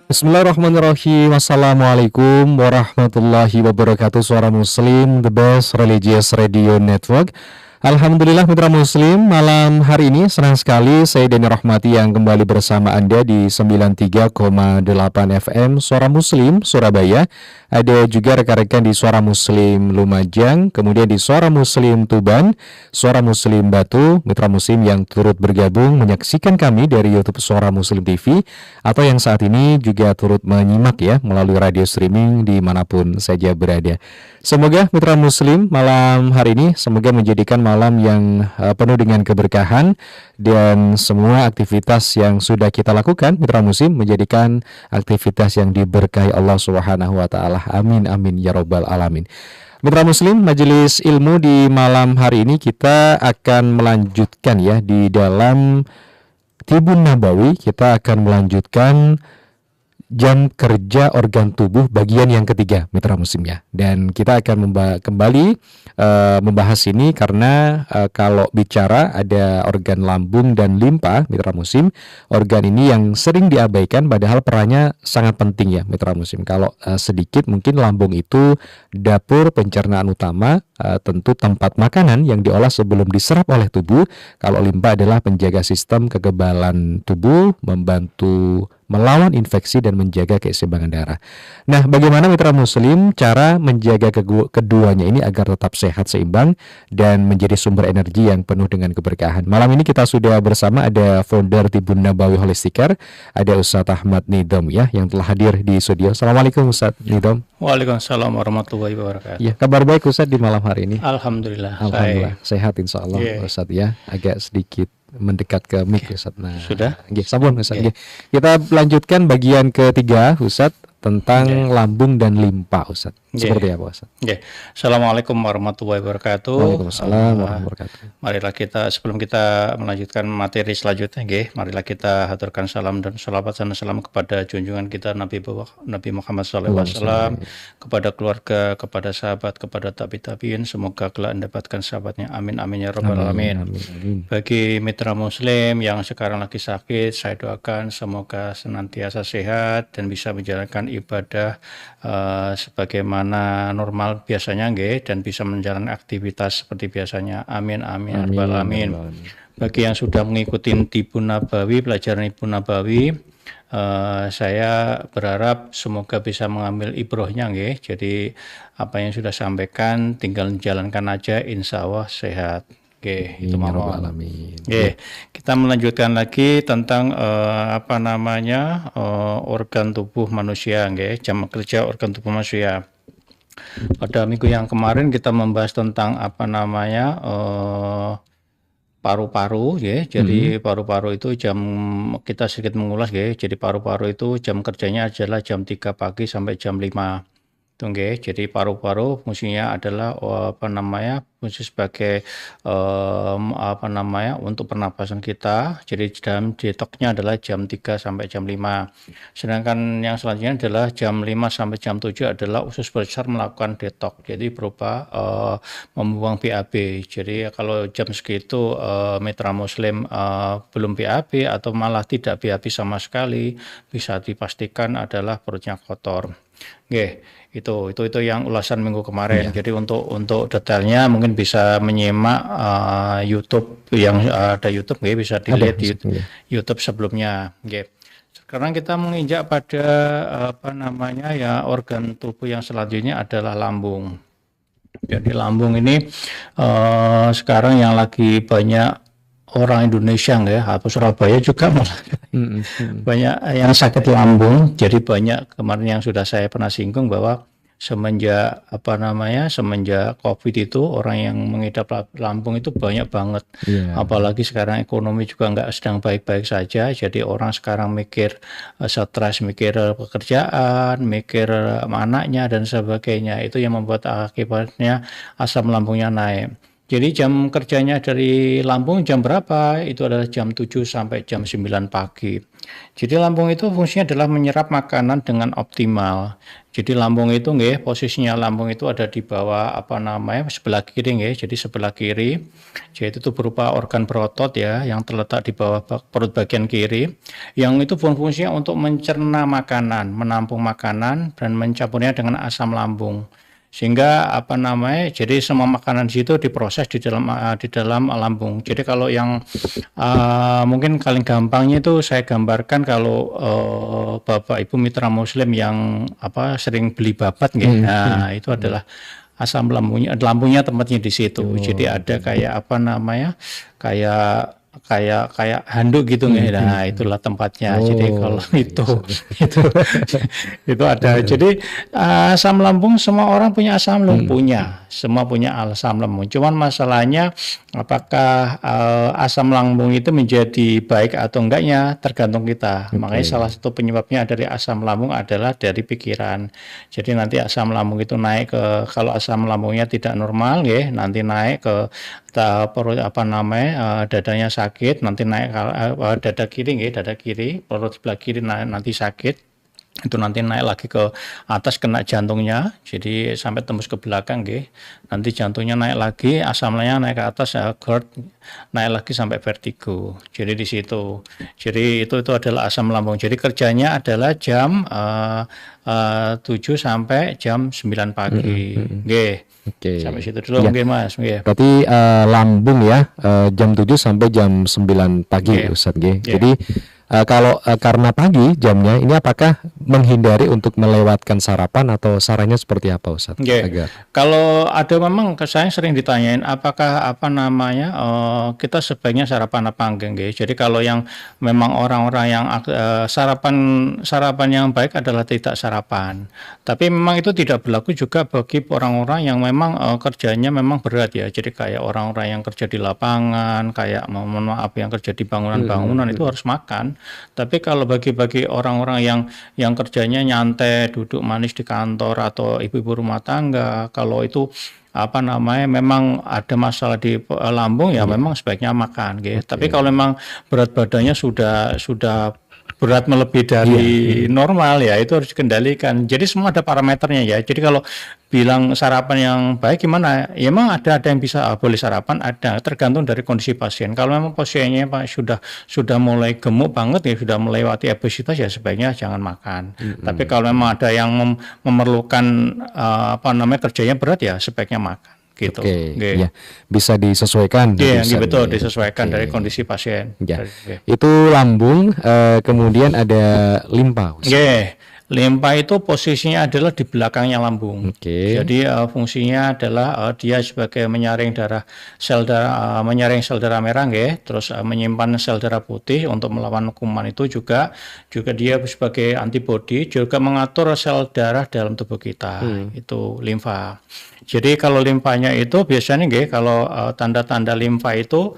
Bismillahirrahmanirrahim. Assalamualaikum warahmatullahi wabarakatuh. Suara Muslim, the best religious radio network. Alhamdulillah mitra Muslim, malam hari ini senang sekali saya Denny Rahmati yang kembali bersama Anda di 93,8 FM Suara Muslim Surabaya. Ada juga rekan-rekan di Suara Muslim Lumajang, kemudian di Suara Muslim Tuban, Suara Muslim Batu, mitra Muslim yang turut bergabung menyaksikan kami dari YouTube Suara Muslim TV, atau yang saat ini juga turut menyimak ya melalui radio streaming dimanapun saja berada. Semoga mitra Muslim malam hari ini semoga menjadikan malam yang penuh dengan keberkahan, dan semua aktivitas yang sudah kita lakukan mitra Muslim menjadikan aktivitas yang diberkahi Allah Subhanahu wa taala. Amin amin ya rabbal alamin. Mitra Muslim, majelis ilmu di malam hari ini kita akan melanjutkan ya di dalam Tibun Nabawi. Kita akan melanjutkan jam kerja organ tubuh bagian yang ketiga mitra Muslim ya. Dan kita akan kembali membahas ini karena kalau bicara ada organ lambung dan limpa mitra Muslim, organ ini yang sering diabaikan padahal perannya sangat penting ya mitra Muslim. Kalau sedikit mungkin lambung itu dapur pencernaan utama, tentu tempat makanan yang diolah sebelum diserap oleh tubuh. Kalau limpa adalah penjaga sistem kekebalan tubuh, membantu melawan infeksi dan menjaga keseimbangan darah. Nah, bagaimana mitra Muslim cara menjaga keduanya ini agar tetap sehat, seimbang, dan menjadi sumber energi yang penuh dengan keberkahan? Malam ini kita sudah bersama ada founder Tibun Nabawi Holistic Care, ada Ustadz Ahmad Nidom ya, yang telah hadir di studio. Assalamualaikum Ustadz Nidom. Waalaikumsalam warahmatullahi wabarakatuh. Ya, kabar baik Ustadz di malam hari ini? Alhamdulillah. Sehat insya Allah Ustadz ya, agak sedikit mendekat ke mic Ustadz. Nah, sudah? Sabun Ustadz. Kita lanjutkan bagian ketiga Ustadz tentang lambung dan limpa Ustadz. Seperti apa Ustadz? Assalamualaikum warahmatullahi wabarakatuh. Waalaikumsalam warahmatullahi wabarakatuh. Marilah kita sebelum kita melanjutkan materi selanjutnya, marilah kita haturkan salam dan salawat dan salam kepada junjungan kita Nabi Muhammad SAW, kepada keluarga, kepada sahabat, kepada tabi'in. Semoga kelak mendapatkan sahabatnya. Amin amin ya rabbal alamin. Bagi mitra Muslim yang sekarang lagi sakit, saya doakan semoga senantiasa sehat dan bisa menjalankan ibadah sebagaimana normal biasanya dan bisa menjalani aktivitas seperti biasanya. Amin amin rabbal alamin. Bagi yang sudah mengikuti Tibun Nabawi, pelajaran Tibun Nabawi, saya berharap semoga bisa mengambil ibrohnya Jadi apa yang sudah sampaikan tinggal menjalankan aja, insya Allah sehat. Itu mohon. Kita melanjutkan lagi tentang organ tubuh manusia, jam kerja organ tubuh manusia. Pada minggu yang kemarin kita membahas tentang paru-paru Jadi paru-paru itu kita sedikit mengulas Jadi paru-paru itu jam kerjanya adalah jam 3 pagi sampai jam 5. Jadi paru-paru fungsinya adalah fungsi sebagai untuk pernapasan kita. Jadi jam detoknya adalah jam 3 sampai jam 5. Sedangkan yang selanjutnya adalah jam 5 sampai jam 7 adalah usus besar melakukan detok. Jadi berupa membuang BAB. Jadi kalau jam segitu mitra Muslim belum BAB atau malah tidak BAB sama sekali, bisa dipastikan adalah perutnya kotor. Itu yang ulasan minggu kemarin. Jadi untuk detailnya mungkin bisa menyimak YouTube yang ada YouTube, bisa dilihat di YouTube sebelumnya. Sekarang kita menginjak pada organ tubuh yang selanjutnya adalah lambung. Jadi lambung ini sekarang yang lagi banyak orang Indonesia atau Surabaya juga malah banyak yang sakit lambung. Jadi banyak kemarin yang sudah saya pernah singgung bahwa semenjak COVID itu orang yang mengidap lambung itu banyak banget. Apalagi sekarang ekonomi juga nggak sedang baik-baik saja. Jadi orang sekarang mikir stres, mikir pekerjaan, mikir anaknya dan sebagainya. Itu yang membuat akibatnya asam lambungnya naik. Jadi jam kerjanya dari lambung jam berapa? Itu adalah jam 7 sampai jam 9 pagi. Jadi lambung itu fungsinya adalah menyerap makanan dengan optimal. Jadi lambung itu nggih, posisinya lambung itu ada di bawah apa namanya sebelah kiri nggih. Jadi sebelah kiri, jadi itu berupa organ berotot ya yang terletak di bawah perut bagian kiri. Yang itu fungsinya untuk mencerna makanan, menampung makanan dan mencampurnya dengan asam lambung. Sehingga apa namanya, jadi semua makanan di situ diproses di dalam lambung. Jadi kalau yang mungkin paling gampangnya itu saya gambarkan kalau Bapak Ibu mitra Muslim yang apa sering beli babat nggih. Nah, itu adalah asam lambungnya tempatnya di situ. Jadi ada kayak apa namanya? Kayak kayak handuk gitu nggih. Nah, itulah tempatnya. Jadi kalau itu itu ada. Jadi asam lambung semua orang punya asam lambung punya. Semua punya asam lambung. Cuman masalahnya apakah asam lambung itu menjadi baik atau enggaknya tergantung kita. Makanya salah satu penyebabnya dari asam lambung adalah dari pikiran. Jadi nanti asam lambung itu naik ke kalau asam lambungnya tidak normal ya, nanti naik ke perut apa namanya dadanya sakit, nanti naik dada kiri nggih, dada kiri, perut sebelah kiri nanti sakit. Itu nanti naik lagi ke atas kena jantungnya, jadi sampai tembus ke belakang nggih. Nanti jantungnya naik lagi, asamnya naik ke atas GERD, naik lagi sampai vertigo. Jadi di situ. Jadi itu adalah asam lambung. Jadi kerjanya adalah jam 7 sampai jam 9 pagi. Nggih. Oke. Sampai situ dulu nggih Mas, nggih. Berarti lambung ya jam 7 sampai jam 9 pagi Ustadz nggih. Jadi kalau karena pagi jamnya ini apakah menghindari untuk melewatkan sarapan atau sarannya seperti apa Ustadz? Agar kalau ada memang saya sering ditanyain apakah apa namanya kita sebaiknya sarapan apa enggak. Jadi kalau yang memang orang-orang yang sarapan yang baik adalah tidak sarapan. Tapi memang itu tidak berlaku juga bagi orang-orang yang memang kerjanya memang berat ya. Jadi kayak orang-orang yang kerja di lapangan, kayak mohon maaf yang kerja di bangunan-bangunan itu harus makan. Tapi kalau bagi orang-orang yang kerjanya nyantai, duduk manis di kantor atau ibu-ibu rumah tangga, kalau itu apa namanya memang ada masalah di lambung ya memang sebaiknya makan gitu. Tapi kalau memang berat badannya sudah berat melebihi dari normal ya itu harus dikendalikan. Jadi semua ada parameternya ya. Jadi kalau bilang sarapan yang baik gimana? Ya memang ada yang bisa boleh sarapan, ada tergantung dari kondisi pasien. Kalau memang pasiennya Pak sudah mulai gemuk banget ya, sudah melewati obesitas ya sebaiknya jangan makan. Tapi kalau memang ada yang memerlukan apa namanya kerjanya berat ya sebaiknya makan. Gitu. Ya, bisa disesuaikan. Iya, betul disesuaikan dari kondisi pasien. Ya. Itu lambung, kemudian ada limpa. Limpa itu posisinya adalah di belakangnya lambung. Jadi fungsinya adalah dia sebagai menyaring menyaring sel darah merah, terus menyimpan sel darah putih untuk melawan kuman itu juga dia sebagai antibodi, juga mengatur sel darah dalam tubuh kita. Itu limfa. Jadi kalau limfanya itu biasanya kalau tanda-tanda limfa itu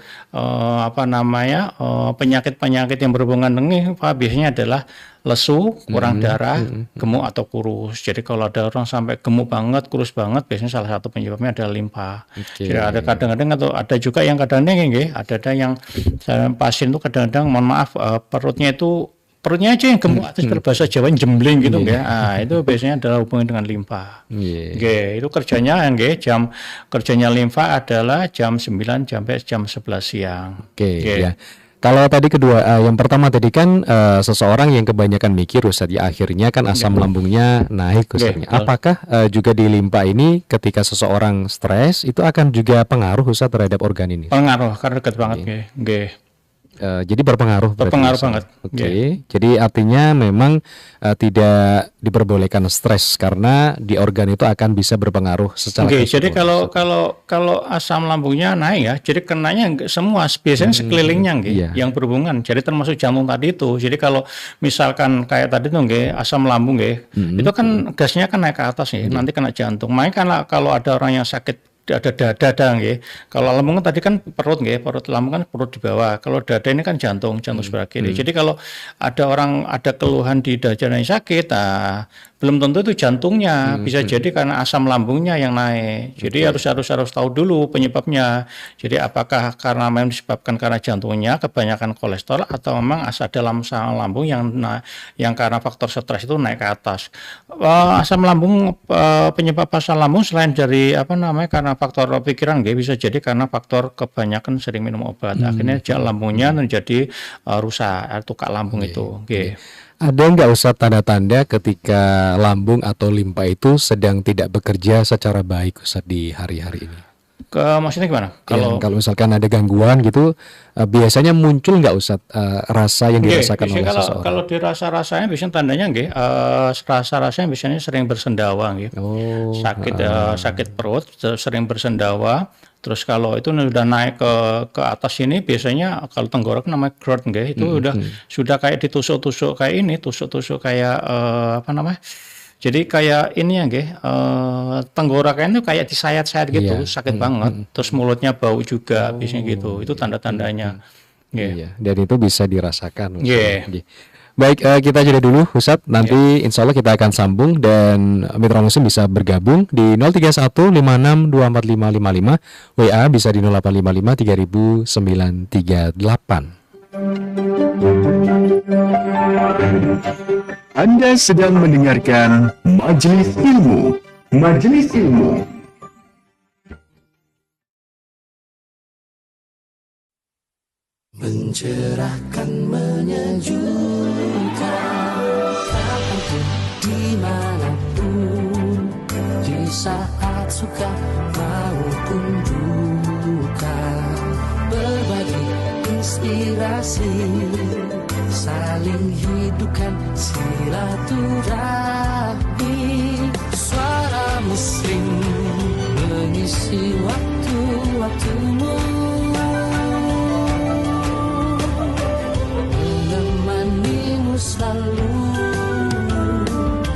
apa namanya penyakit-penyakit yang berhubungan dengan limfa biasanya adalah lesu, kurang darah, gemuk atau kurus. Jadi kalau ada orang sampai gemuk banget, kurus banget, biasanya salah satu penyebabnya adalah limfa. Jadi ada kadang-kadang atau ada juga yang kadang-kadang ada yang pasien itu kadang-kadang mohon maaf perutnya aja yang gemuk atau bahasa Jawa jembling gitu Nah, itu biasanya adalah hubungan dengan limfa. Itu kerjanya jam kerjanya limfa adalah jam 9 sampai jam 11 siang. Ya. Kalau tadi kedua, yang pertama tadi kan seseorang yang kebanyakan mikir Ustadz ya akhirnya kan asam lambungnya naik Ustadz. Apakah juga di limpa ini ketika seseorang stres itu akan juga pengaruh Ustadz terhadap organ ini? Pengaruh karena dekat banget jadi berpengaruh banget. Jadi artinya memang tidak diperbolehkan stres karena di organ itu akan bisa berpengaruh secara jadi kalau asam lambungnya naik ya, jadi kenanya semua biasanya sekelilingnya yang berhubungan. Jadi termasuk jantung tadi itu. Jadi kalau misalkan kayak tadi tuh asam lambung itu kan gasnya kan naik ke atas nanti kena jantung. Makanya kalau ada orang yang sakit ada dada nggih. Kalau lambung kan tadi kan perut nggih, lambung kan perut di bawah. Kalau dada ini kan jantung sebelah kiri. Jadi kalau ada orang ada keluhan di dada yang sakit, belum tentu itu jantungnya, bisa jadi karena asam lambungnya yang naik. Jadi harus tahu dulu penyebabnya. Jadi apakah karena memang disebabkan karena jantungnya kebanyakan kolesterol atau memang ada asam lambung yang karena faktor stres itu naik ke atas. Asam lambung penyebab asam lambung selain dari karena faktor pikiran bisa jadi karena faktor kebanyakan sering minum obat. Akhirnya lambungnya menjadi rusak, tukak lambung itu. Ada nggak Ustadz tanda-tanda ketika lambung atau limpa itu sedang tidak bekerja secara baik Ustadz di hari-hari ini? Maksudnya gimana? Kalau misalkan ada gangguan gitu, biasanya muncul nggak Ustadz rasa yang dirasakan oleh seseorang? Kalau dirasa-rasanya biasanya tandanya rasa-rasanya biasanya sering bersendawa sakit perut, sering bersendawa. Terus kalau itu udah naik ke atas ini biasanya kalau tenggorok namanya GERD itu sudah kayak ditusuk-tusuk kayak ini, tusuk-tusuk kayak jadi kayak ini tenggorokan itu kayak disayat-sayat gitu, sakit banget. Terus mulutnya bau juga biasanya gitu. Itu tanda-tandanya. Iya, dan itu bisa dirasakan. Baik, kita jeda dulu Ustadz, nanti insya Allah kita akan sambung dan Mitra Muslim bisa bergabung di 03156245555, WA bisa di 0855 300938. Anda sedang mendengarkan Majelis Ilmu. Majelis Ilmu. Mencerahkan, menyejukkan, kapanpun, dimanapun, di saat suka maupun duka, berbagi inspirasi, saling hidupkan silaturahmi. Suara Muslim mengisi waktu-waktumu, selalu.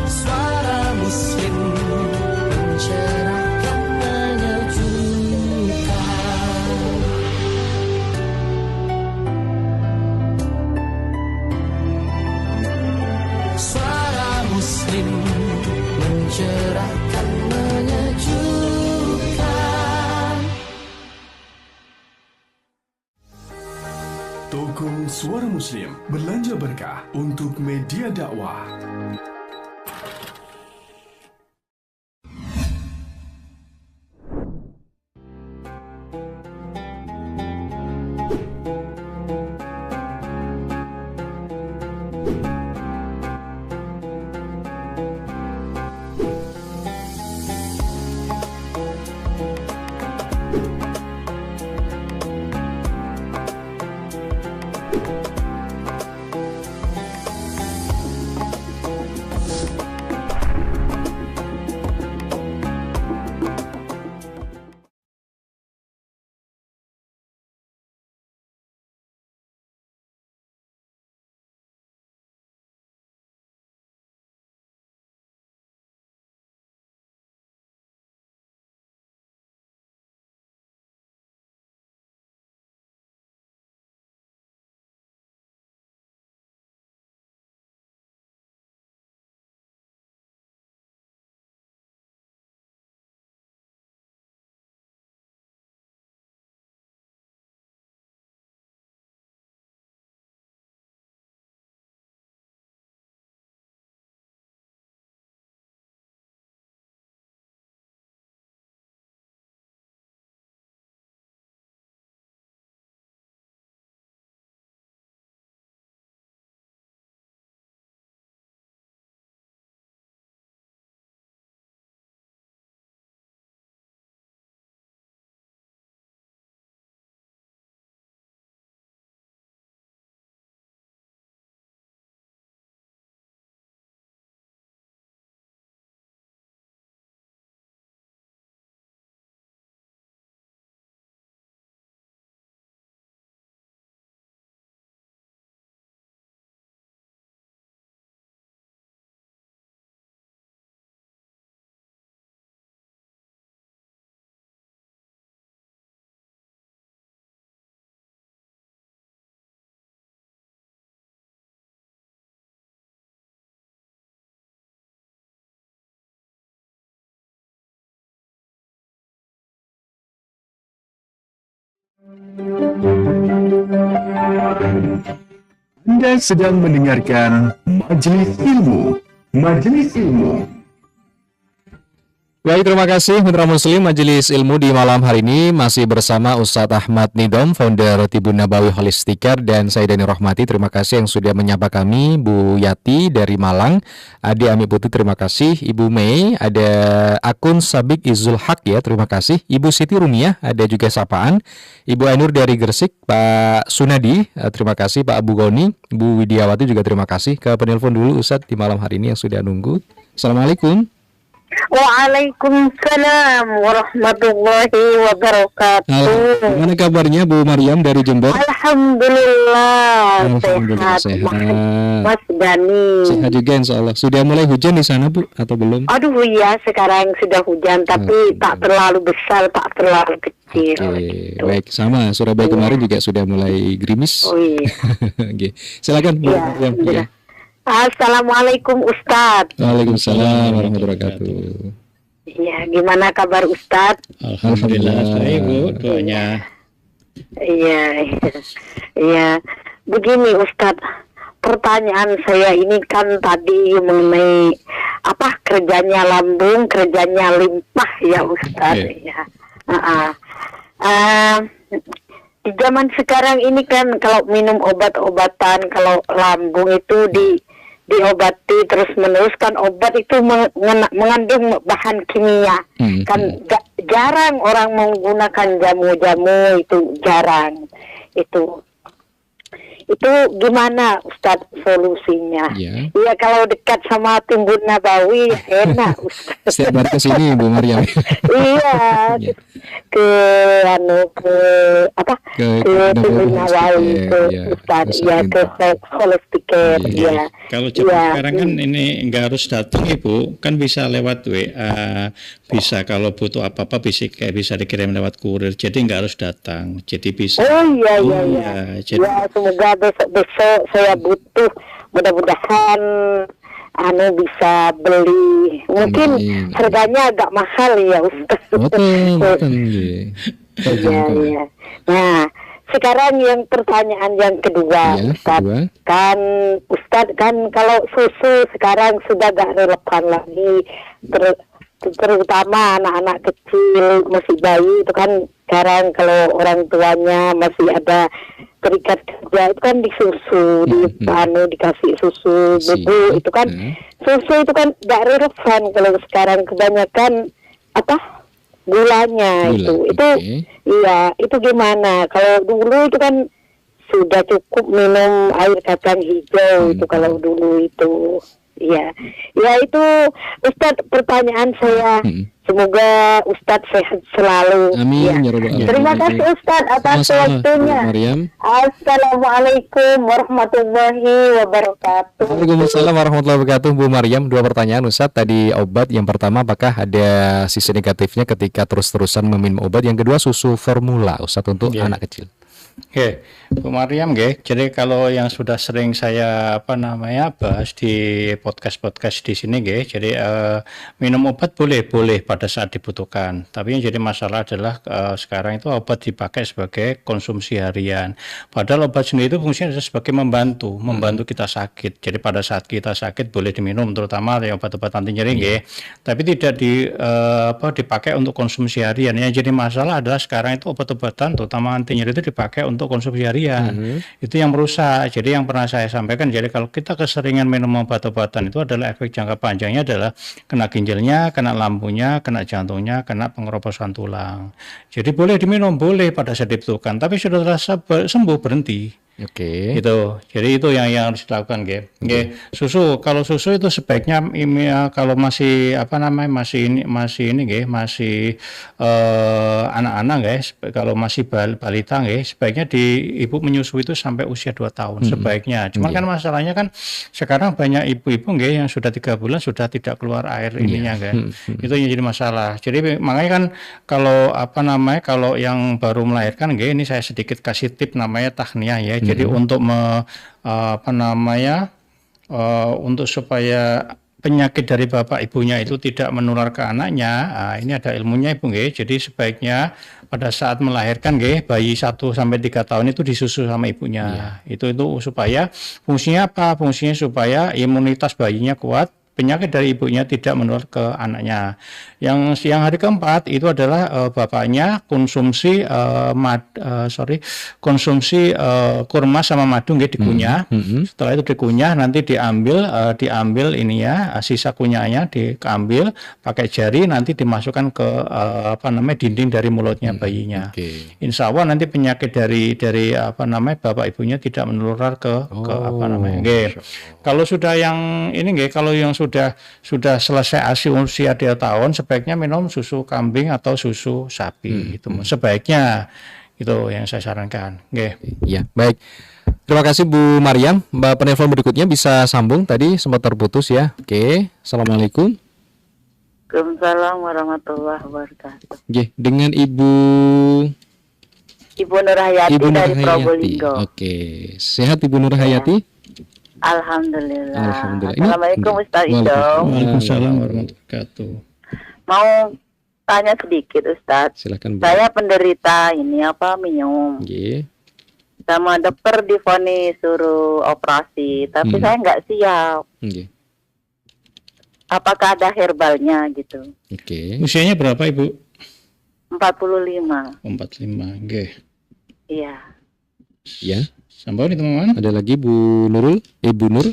Suara Muslim mencerahkan, menyejukkan. Suara Muslim mencerahkan, menyejukkan. Toko Suara Muslim belanja berkah untuk media dakwah. Anda sedang mendengarkan Majelis Ilmu. Majelis Ilmu. Baik, terima kasih Mitra Muslim. Majelis Ilmu di malam hari ini masih bersama Ustadz Ahmad Nidom, founder Tibun Nabawi Holistic Care, dan saya Dani Rohmati. Terima kasih yang sudah menyapa kami. Bu Yati dari Malang, Adi Ami Putri, terima kasih. Ibu Mei, ada akun Sabik Izul Haq ya, terima kasih. Ibu Siti Rumiah, ada juga sapaan. Ibu Ainur dari Gresik, Pak Sunadi, terima kasih. Pak Abu Goni, Bu Widiawati juga terima kasih. Ke penelpon dulu Ustadz di malam hari ini yang sudah nunggu. Assalamualaikum. Waalaikumsalam warahmatullahi wabarakatuh. Gimana kabarnya Bu Maryam dari Jember? Alhamdulillah, Sehat. Mas Dani. Sehat juga insya Allah. Sudah mulai hujan di sana Bu atau belum? Aduh ya, sekarang sudah hujan tapi tak terlalu besar, tak terlalu kecil. Oke, baik, sama Surabaya kemarin juga sudah mulai gerimis. Oh iya. Oke, silakan Bu Maryam. Ya. Assalamualaikum Ustadz. Waalaikumsalam warahmatullahi wabarakatuh. Iya, gimana kabar Ustadz? Alhamdulillah baik Bu, doanya. Iya, iya. Begini Ustadz, pertanyaan saya ini kan tadi mengenai apa kerjanya lambung, kerjanya limpah ya Ustadz. Okay. Ya. Di zaman sekarang ini kan kalau minum obat-obatan, kalau lambung itu diobati terus menerus kan obat itu mengandung bahan kimia. Kan jarang orang menggunakan jamu-jamu, itu jarang. Itu gimana Ustadz solusinya? Iya, kalau dekat sama Timbun Nabawi enak Ustadz. Setiap hari ke sini Bu Maryam. Iya. Ke Timbun Nabawi, ke Ustadz, ya ke Holistic Care, ya. Kalau sekarang kan ini nggak harus datang Ibu, kan bisa lewat WA, bisa kalau butuh apa-apa bisa dikirim lewat kurir, jadi nggak harus datang, jadi bisa. Oh iya. Jadi, ya, semoga besok saya butuh, mudah-mudahan bisa beli, mungkin harganya agak mahal ya Ustaz. Betul. Iya. Nah, sekarang yang pertanyaan yang kedua, Ustaz. Ustaz kan kalau susu sekarang sudah gak relevan lagi, terutama anak-anak kecil masih bayi itu kan sekarang kalau orang tuanya masih ada terikat kerja itu kan disusu, dikasih susu bubu itu kan susu itu kan gak relevan kalau sekarang, kebanyakan gulanya itu iya, itu gimana? Kalau dulu itu kan sudah cukup minum air kacang hijau itu kalau dulu itu. Iya, ya itu Ustadz pertanyaan saya. Semoga Ustadz sehat selalu. Amin. Ya. Terima kasih Ustadz atas waktunya. Assalamualaikum warahmatullahi wabarakatuh. Waalaikumsalam warahmatullahi wabarakatuh. Bu Maryam, dua pertanyaan Ustadz. Tadi obat, yang pertama apakah ada sisi negatifnya ketika terus-terusan meminum obat? Yang kedua susu formula Ustadz untuk anak kecil. Oke, Bu Maryam, jadi kalau yang sudah sering saya bahas di podcast di sini, jadi minum obat boleh pada saat dibutuhkan. Tapi yang jadi masalah adalah sekarang itu obat dipakai sebagai konsumsi harian. Padahal obat sendiri itu fungsinya sebagai membantu kita sakit. Jadi pada saat kita sakit boleh diminum, terutama obat-obat anti nyeri, tapi tidak dipakai untuk konsumsi harian. Yang jadi masalah adalah sekarang itu obat-obatan, terutama anti nyeri itu dipakai untuk konsumsi harian. Itu yang merusak. Jadi yang pernah saya sampaikan, jadi kalau kita keseringan minum obat-obatan itu adalah efek jangka panjangnya adalah kena ginjalnya, kena lambungnya, kena jantungnya, kena pengeroposan tulang. Jadi boleh diminum, boleh pada saat dibutuhkan, tapi sudah terasa sembuh berhenti. Gitu. Jadi itu yang harus dilakukan, Susu, kalau susu itu sebaiknya kalau masih anak-anak, kalau masih balita, sebaiknya ibu menyusui itu sampai usia 2 tahun sebaiknya. Cuman kan masalahnya kan sekarang banyak ibu-ibu yang sudah 3 bulan sudah tidak keluar air ininya, itu yang jadi masalah. Jadi makanya kan kalau kalau yang baru melahirkan, ini saya sedikit kasih tip namanya tahniah ya. Jadi untuk untuk supaya penyakit dari bapak ibunya itu tidak menular ke anaknya, ini ada ilmunya Ibu, jadi sebaiknya pada saat melahirkan nggih, bayi 1 sampai 3 tahun itu disusu sama ibunya. Itu supaya fungsinya apa? Fungsinya supaya imunitas bayinya kuat, penyakit dari ibunya tidak menular ke anaknya. Yang hari keempat itu adalah bapaknya konsumsi konsumsi kurma sama madu nggih dikunyah. Setelah itu dikunyah nanti diambil ini ya, sisa kunyahnya diambil pakai jari, nanti dimasukkan ke dinding dari mulutnya bayinya. Insya Allah nanti penyakit dari bapak ibunya tidak menular ke nggih. Kalau sudah yang ini nggih, kalau yang sudah selesai usia 2 tahun, sebaiknya minum susu kambing atau susu sapi. Itu sebaiknya, itu yang saya sarankan. Nggih. Ya, baik. Terima kasih Bu Maryam. Mbak penelpon berikutnya bisa sambung, tadi sempat terputus ya. Oke, Assalamualaikum. Waalaikumsalam warahmatullahi wabarakatuh. Oke, dengan Ibu Nur Hayati dari Probolinggo. Oke, sehat Ibu Nur Hayati? Alhamdulillah. Alhamdulillah. Assalamualaikum Ustaz Idom. Waalaikumsalam warahmatullahi wabarakatuh. Mau tanya sedikit Ustaz. Silakan Bu. Saya penderita minum. Oke. Sama dokter divonis suruh operasi, tapi saya nggak siap. Oke. Apakah ada herbalnya gitu? Oke. Usianya berapa Ibu? 45. 45. Nggih. Iya. Ya. Sambung nih teman-teman. Ada lagi Bu Nurul, Ibu Nur.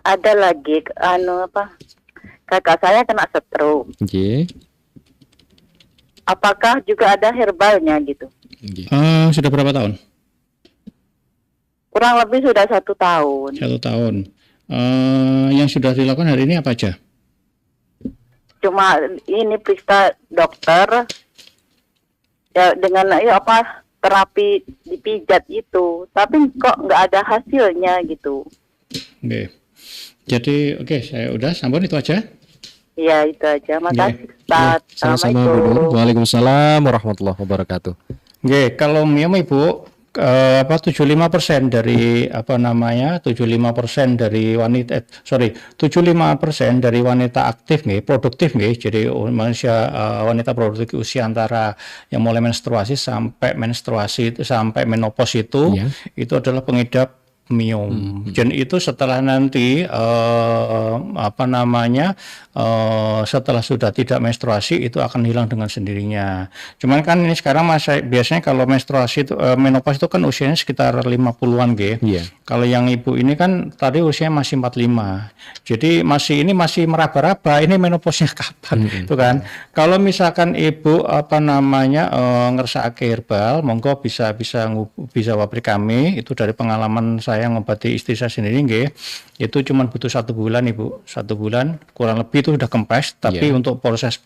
Ada lagi kakak saya kena stroke. Oke. Apakah juga ada herbalnya gitu? Oke. Sudah berapa tahun? Kurang lebih sudah 1 tahun. 1 tahun. Yang sudah dilakukan hari ini apa aja? Cuma ini periksa dokter ya dengan terapi dipijat itu, tapi kok nggak ada hasilnya gitu. Oke. Jadi saya udah sambung itu aja. Iya, itu aja. Makasih Ustaz. Sama-sama Bu Nur. Waalaikumsalam warahmatullahi wabarakatuh. Oke, kalau miom Ibu 75% dari 75% dari 75% dari wanita aktif produktif jadi manusia wanita produktif usia antara yang mulai menstruasi sampai menopause itu adalah pengidap miom. Dan itu setelah nanti setelah sudah tidak menstruasi itu akan hilang dengan sendirinya. Cuman kan ini sekarang biasanya kalau menstruasi itu menopause itu kan usianya sekitar 50-an Kalau yang ibu ini kan tadi usianya masih 45. Jadi masih meraba-raba ini menopausnya kapan itu kan. Kalau misalkan ibu ngersake herbal, monggo bisa wabri kami, itu dari pengalaman saya ngobati istri saya sendiri itu cuma butuh 1 bulan Ibu, 1 bulan kurang lebih itu sudah kempes, tapi untuk proses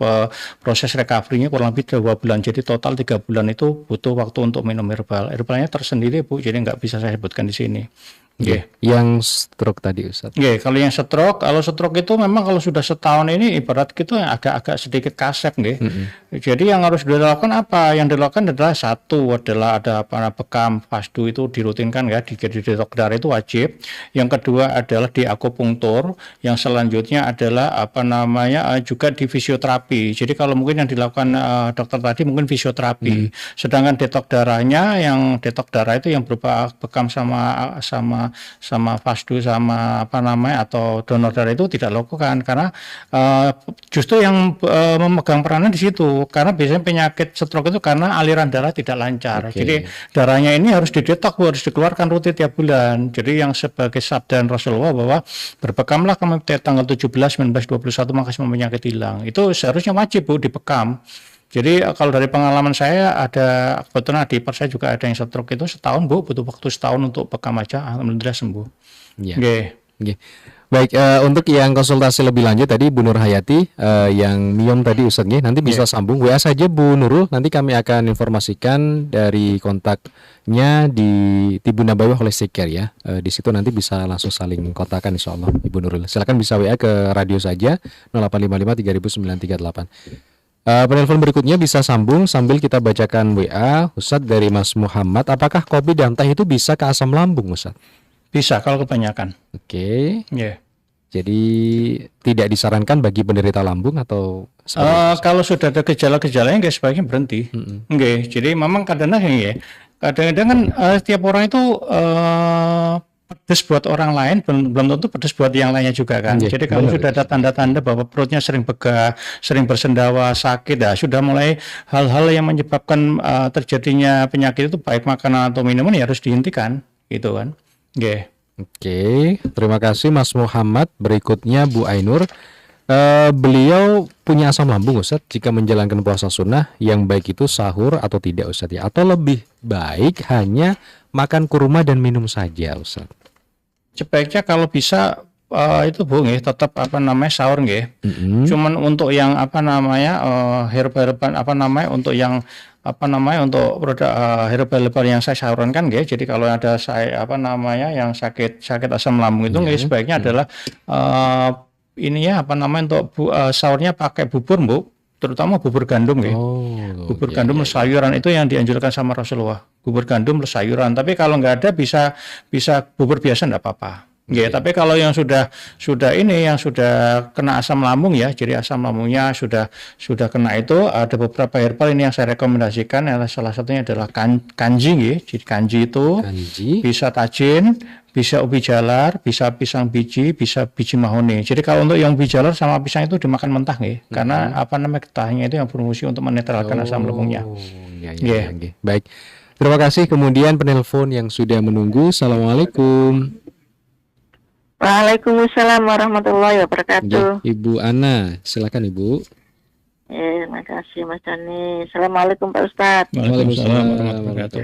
recovery-nya kurang lebih 2 bulan, jadi total 3 bulan itu butuh waktu untuk minum herbalnya tersendiri Bu, jadi nggak bisa saya sebutkan di sini. Yang stroke tadi Ustaz. Kalau yang stroke itu memang kalau sudah setahun ini ibarat gitu agak sedikit kasep Jadi yang harus dilakukan apa? Yang dilakukan adalah satu adalah ada bekam fasdu itu dirutinkan di detok darah itu wajib. Yang kedua adalah di akupunktur. Yang selanjutnya adalah juga di fisioterapi. Jadi kalau mungkin yang dilakukan dokter tadi mungkin fisioterapi. Sedangkan detok darahnya detok darah itu yang berupa bekam sama fasdu sama atau donor darah itu tidak dilakukan karena justru yang memegang peranan di situ, karena biasanya penyakit stroke itu karena aliran darah tidak lancar. Jadi darahnya ini harus didetok, harus dikeluarkan rutin tiap bulan. Jadi yang sebagai sabda Rasulullah bahwa berbekamlah kamu tanggal 17, 19, 21 maka semua penyakit hilang. Itu seharusnya wajib Bu dibekam. Jadi kalau dari pengalaman saya ada kebetulan adik ipar saya juga ada yang stroke itu setahun Bu, butuh waktu setahun untuk bekam aja, alhamdulillah sembuh. Baik, untuk yang konsultasi lebih lanjut tadi Bu Nur Hayati yang miom tadi Ustaz nanti bisa sambung WA saja Bu Nurul, nanti kami akan informasikan dari kontaknya di Tibu Nabawiyah Holistic Care ya. Di situ nanti bisa langsung saling kontakkan insyaallah Ibu Nurul. Silakan bisa WA ke radio saja 0855 3938. Penelpon berikutnya bisa sambung sambil kita bacakan WA Ustadz dari Mas Muhammad. Apakah kopi dan teh itu bisa ke asam lambung Ustadz? Bisa kalau kebanyakan. Jadi tidak disarankan bagi penderita lambung atau Kalau sudah ada gejala-gejalanya nggak sebaiknya berhenti. Nggih, jadi memang kadang-kadang ya, kadang-kadang kan setiap orang itu pedes buat orang lain belum tentu pedes buat yang lainnya juga kan. Jadi kalau sudah ada tanda-tanda bahwa perutnya sering begah, sering bersendawa, sakit, sudah mulai hal-hal yang menyebabkan terjadinya penyakit itu baik makanan atau minuman ya harus dihentikan, gitu kan. Nggih. Oke, terima kasih Mas Muhammad. Berikutnya Bu Ainur. Beliau punya asam lambung Ustaz jika menjalankan puasa sunnah, yang baik itu sahur atau tidak Ustaz ya? Atau lebih baik hanya makan kurma dan minum saja Ustaz? Sebaiknya kalau bisa itu Bu nggih tetap sahur nggih. Cuman untuk yang herbal untuk yang untuk produk herbal yang saya sarankan nggih. Jadi kalau ada yang sakit asam lambung itu nggih sebaiknya adalah untuk sahurnya pakai bubur Bu, terutama bubur gandum nggih. Bubur gandum plus sayuran itu yang dianjurkan sama Rasulullah. Bubur gandum plus sayuran. Tapi kalau nggak ada bisa bubur biasa nggak apa-apa. Tapi kalau yang sudah kena asam lambung ya, jadi asam lambungnya sudah kena itu, ada beberapa herbal ini yang saya rekomendasikan. Salah satunya adalah kanji nggih. Jadi kanji itu bisa tajin, bisa ubi jalar, bisa pisang biji, bisa biji mahoni. Jadi kalau untuk yang ubi jalar sama pisang itu dimakan mentah nggih, karena getahnya itu yang berfungsi untuk menetralkan asam lambungnya. Baik. Terima kasih. Kemudian penelpon yang sudah menunggu. Assalamualaikum. Waalaikumsalam warahmatullahi wabarakatuh. Ibu Ana, silakan Ibu. Terima kasih Mas Dani. Assalamualaikum Pak Ustadz. Waalaikumsalam warahmatullahi wabarakatuh.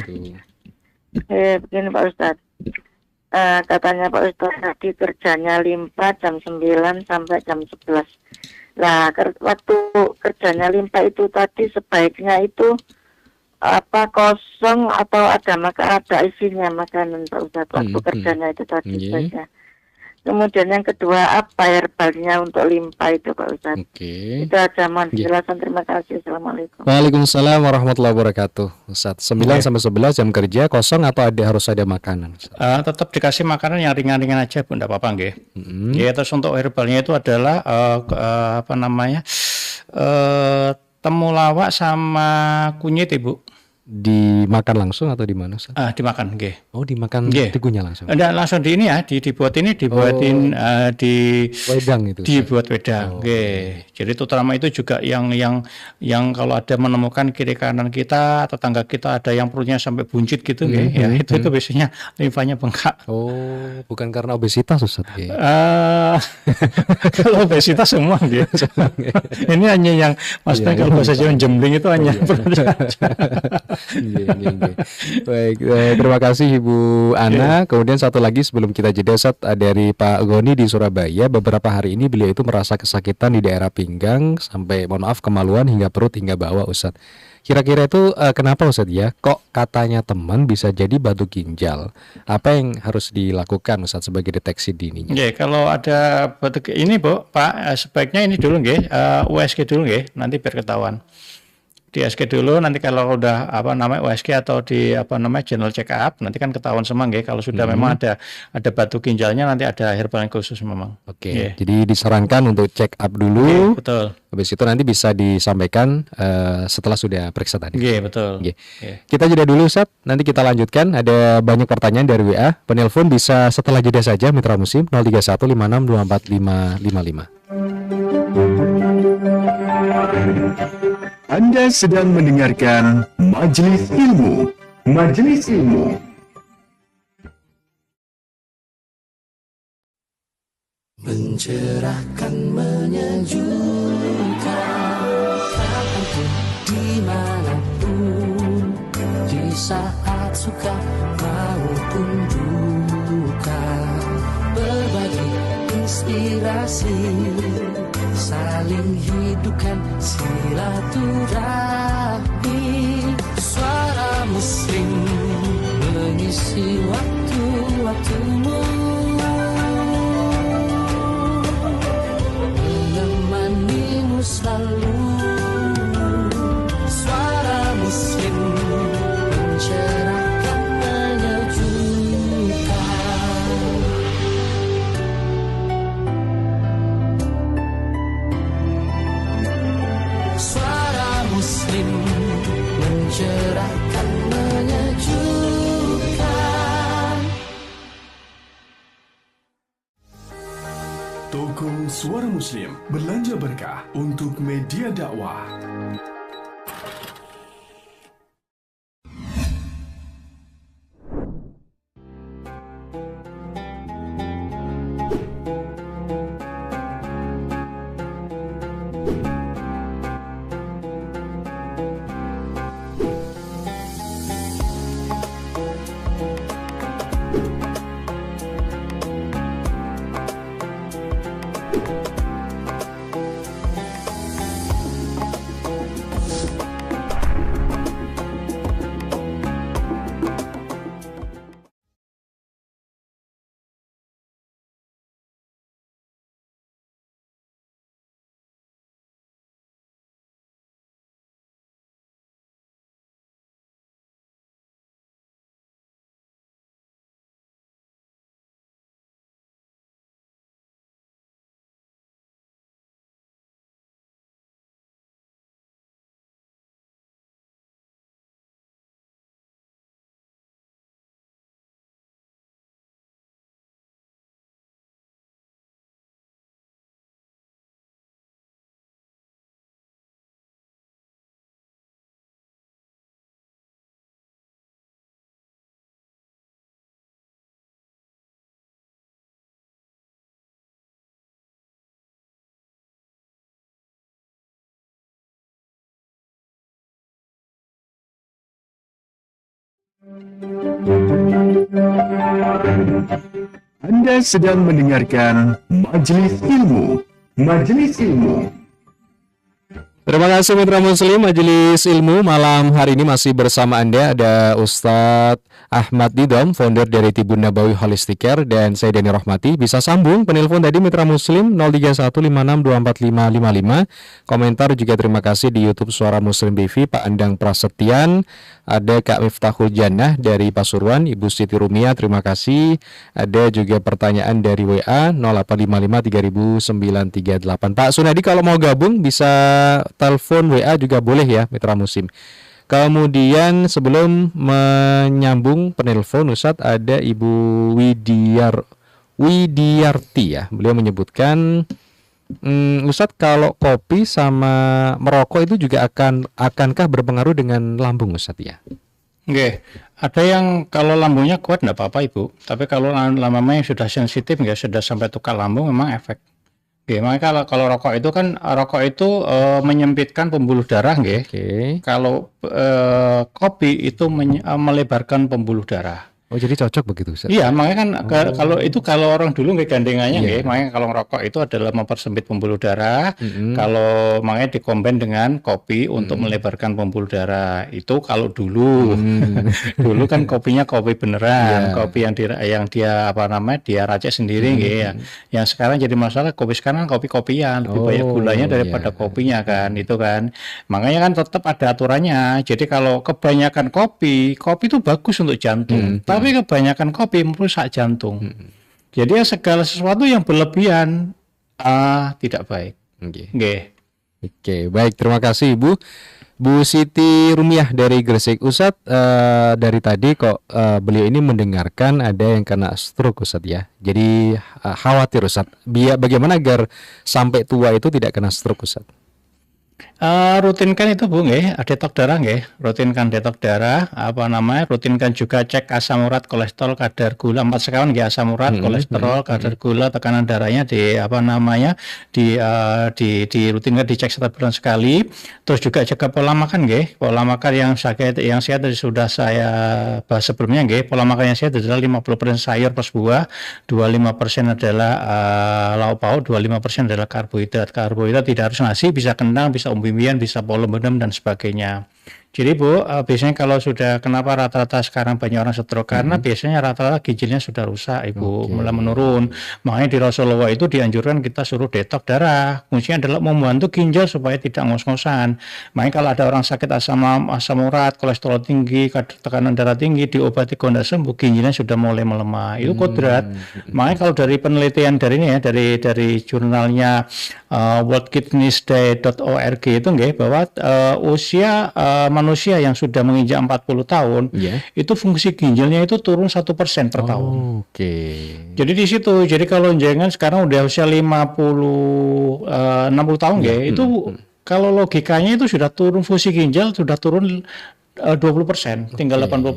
Begini Pak Ustadz. Katanya Pak Ustadz tadi kerjanya limpa jam 9 sampai jam 11. Nah, waktu kerjanya limpa itu tadi sebaiknya itu kosong atau ada isinya makanan Pak Ustadz waktu kerjanya itu tadi sebaiknya. Kemudian yang kedua, apa herbalnya untuk limpa itu Pak Ustadz? Itu aja, mohon penjelasan. Terima kasih. Assalamualaikum. Waalaikumsalam warahmatullahi wabarakatuh. Ustadz, 9 sampai 11 jam kerja kosong atau harus ada makanan? Tetap dikasih makanan yang ringan-ringan aja, Bu, enggak apa-apa nggih. Ya, terus untuk herbalnya itu adalah temulawak sama kunyit Ibu. Dimakan langsung atau di mana? Dimakan, nggih. Dimakan tegunya langsung. Enggak langsung dibuatin di wedang itu. Dibuat wedang, nggih. Jadi terutama itu juga yang kalau ada menemukan kiri kanan kita, tetangga kita ada yang perutnya sampai buncit gitu, nggih. Ya itu biasanya limfanya bengkak. Bukan karena obesitas Ustaz, nggih. Kalau obesitas semua, nggih. Ini hanya yang maksudnya kalau bahasa Jawa jembling itu hanya Baik, terima kasih Ibu Ana. Kemudian satu lagi sebelum kita jeda Ustaz, dari Pak Goni di Surabaya. Beberapa hari ini beliau itu merasa kesakitan di daerah pinggang sampai kemaluan hingga perut hingga bawah Ustaz. Kira-kira itu kenapa Ustaz ya? Kok katanya teman bisa jadi batu ginjal? Apa yang harus dilakukan Ustaz sebagai deteksi dininya? Kalau ada batu ini Bu, Pak, sebaiknya ini dulu nggih, USG dulu nggih, nanti biar ketahuan. Di USG dulu, nanti kalau udah USG atau di general check up, nanti kan ketahuan semua nggih. Kalau sudah memang ada batu ginjalnya, nanti ada herbal yang khusus memang. Jadi disarankan untuk check up dulu. Betul. Habis itu nanti bisa disampaikan setelah sudah periksa tadi. Betul. Kita jeda dulu Ustaz, nanti kita lanjutkan. Ada banyak pertanyaan dari WA. Penelpon bisa setelah jeda saja, Mitra Muslim 03156245555. Anda sedang mendengarkan Majelis Ilmu. Majelis Ilmu. Mencerahkan, menyejukkan, kapanpun, dimanapun, di saat suka maupun duka, berbagi inspirasi, saling hidupkan silaturahmi. Suara Muslim mengisi waktu-waktumu, menemanimu selalu. Suara Muslim mencerahkan, menyejukkan. muslim, mencerahkan, menyejukkan. Toko Suara Muslim Belanja Berkah untuk media dakwah. Anda sedang mendengarkan Majelis Ilmu. Majelis Ilmu. Terima kasih Mitra Muslim, Majelis Ilmu malam hari ini masih bersama Anda. Ada Ustadz Ahmad Didom, founder dari Tibun Nabawi Holistic Care, dan saya Dani Rahmati. Bisa sambung penelpon tadi Mitra Muslim 0315624555. Komentar juga terima kasih di YouTube Suara Muslim TV, Pak Andang Prasetyan. Ada Kak Miftahul Jannah dari Pasuruan, Ibu Siti Rumia, terima kasih. Ada juga pertanyaan dari WA 0855300938. Pak Sunadi kalau mau gabung bisa telepon WA juga boleh ya Mitra Muslim. Kemudian sebelum menyambung penelpon Ustadz, ada Ibu Widiarti ya. Beliau menyebutkan Ustadz, kalau kopi sama merokok itu juga akankah berpengaruh dengan lambung Ustadz ya? Oke, ada yang kalau lambungnya kuat enggak apa-apa Ibu, tapi kalau lambungnya sudah sensitif nggak, sudah sampai tukar lambung memang efek. Oke, makanya kalau rokok itu kan menyempitkan pembuluh darah nggih. Oke. Kalau kopi itu melebarkan pembuluh darah. Oh, jadi cocok begitu Ustadz? Iya, makanya kan kalau orang dulu nggak gandengannya nggih, makanya kalau ngerokok itu adalah mempersempit pembuluh darah. Kalau makanya dikomben dengan kopi untuk melebarkan pembuluh darah. Itu kalau dulu. Dulu kan kopinya kopi beneran, kopi yang dia racik sendiri nggih ya. Yang sekarang jadi masalah kopi sekarang kopi-kopian, lebih banyak gulanya daripada kopinya kan, itu kan. Makanya kan tetap ada aturannya. Jadi kalau kebanyakan kopi itu bagus untuk jantung. Tapi kebanyakan kopi merusak jantung. Jadi segala sesuatu yang berlebihan tidak baik. Oke, baik. Terima kasih Ibu. Bu Siti Rumiah dari Gresik. Ustadz, dari tadi kok beliau ini mendengarkan ada yang kena stroke Ustadz ya. Jadi khawatir Ustadz. Bagaimana agar sampai tua itu tidak kena stroke Ustadz? Rutinkan itu Bu nggih, detok darah nggih, rutinkan detok darah, rutinkan juga cek asam urat, kolesterol, kadar gula, 4 sekawan nggih, asam urat, kolesterol, kadar gula, tekanan darahnya dirutinkan, dicek setiap bulan sekali. Terus juga jaga pola makan nggih, pola makan yang sehat sudah saya bahas sebelumnya nggih. Pola makan yang sehat adalah 50% sayur plus buah, 25% adalah lauk pauk, 25% adalah karbohidrat. Karbohidrat tidak harus nasi, bisa kentang, bisa umbi-umbian, bisa polo benem dan sebagainya. Jadi Bu, biasanya kalau sudah, kenapa rata-rata sekarang banyak orang stroke? Karena biasanya rata-rata ginjalnya sudah rusak Ibu, mulai menurun. Makanya di Rasulullah itu dianjurkan kita suruh detok darah. Fungsinya adalah membantu ginjal supaya tidak ngos-ngosan. Makanya kalau ada orang sakit asam urat, kolesterol tinggi, tekanan darah tinggi, diobati kok tidak sembuh, ginjalnya sudah mulai melemah. Itu kodrat. Makanya kalau dari penelitian dari ini ya, dari jurnalnya worldkidneyday.org itu bahwa usia manusia yang sudah menginjak 40 tahun itu fungsi ginjalnya itu turun 1% per tahun. Jadi di situ, jadi kalau jenengan sekarang udah usia 60 tahun itu kalau logikanya itu sudah turun, fungsi ginjal sudah turun 20%, tinggal 80%.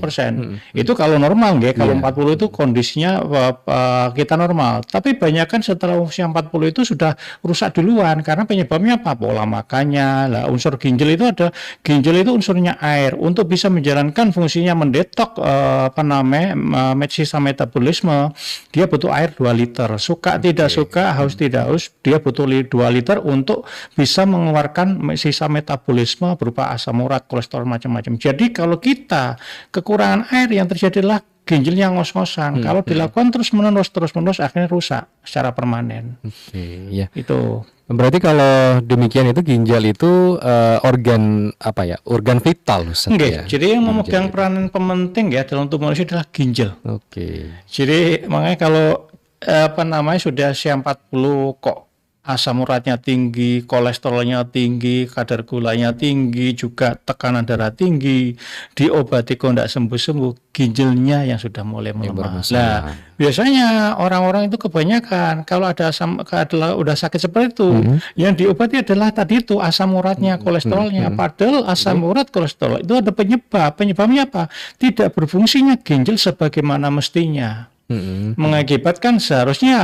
Itu kalau normal kalau 40 itu kondisinya kita normal. Tapi banyak kan setelah usia 40 itu sudah rusak duluan karena penyebabnya apa? Pola makannya. Lah unsur ginjal itu itu unsurnya air. Untuk bisa menjalankan fungsinya mendetok sisa metabolisme, dia butuh air 2 liter. Suka tidak suka, haus tidak haus, dia butuh 2 liter untuk bisa mengeluarkan sisa metabolisme berupa asam urat, kolesterol macam-macam. Jadi kalau kita kekurangan air, yang terjadi adalah ginjalnya ngos-ngosan. Kalau dilakukan terus-menerus akhirnya rusak secara permanen. Itu. Berarti kalau demikian itu ginjal itu organ organ vital Ustaz, ya? Jadi yang memegang peranan penting dalam tubuh manusia adalah ginjal. Jadi makanya kalau sudah usia 40 kok asam uratnya tinggi, kolesterolnya tinggi, kadar gulanya tinggi, juga tekanan darah tinggi, diobati kok tidak sembuh-sembuh, ginjalnya yang sudah mulai melemah. Nah, biasanya orang-orang itu kebanyakan kalau udah sakit seperti itu, yang diobati adalah tadi itu asam uratnya, kolesterolnya. Padahal asam urat, kolesterol itu ada penyebab. Penyebabnya apa? Tidak berfungsinya ginjal sebagaimana mestinya. Mengakibatkan seharusnya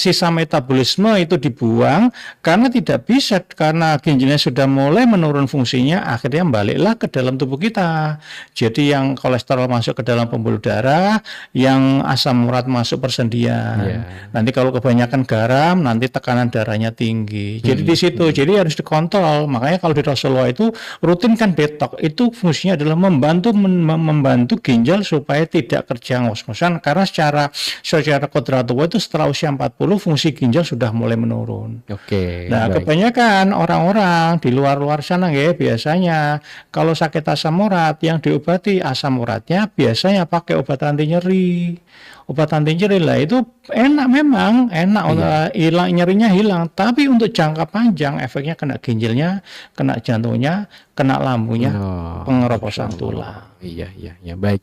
sisa metabolisme itu dibuang karena tidak bisa, karena ginjalnya sudah mulai menurun fungsinya, akhirnya baliklah ke dalam tubuh kita. Jadi yang kolesterol masuk ke dalam pembuluh darah, yang asam urat masuk persendian. Nanti kalau kebanyakan garam, nanti tekanan darahnya tinggi. Jadi di situ, jadi harus dikontrol. Makanya kalau di Rasulullah itu rutinkan detok, itu fungsinya adalah membantu ginjal supaya tidak kerja ngos-ngosan, karena secara kodratullah itu setelah usia 40 fungsi ginjal sudah mulai menurun. Nah, kebanyakan orang-orang di luar sana biasanya kalau sakit asam urat yang diobati asam uratnya biasanya pakai obat anti nyeri. Obat anti nyeri lah itu enak, memang enak, hilang nyerinya hilang, tapi untuk jangka panjang efeknya kena ginjalnya, kena jantungnya, kena lambungnya, pengeroposan tulang. Baik.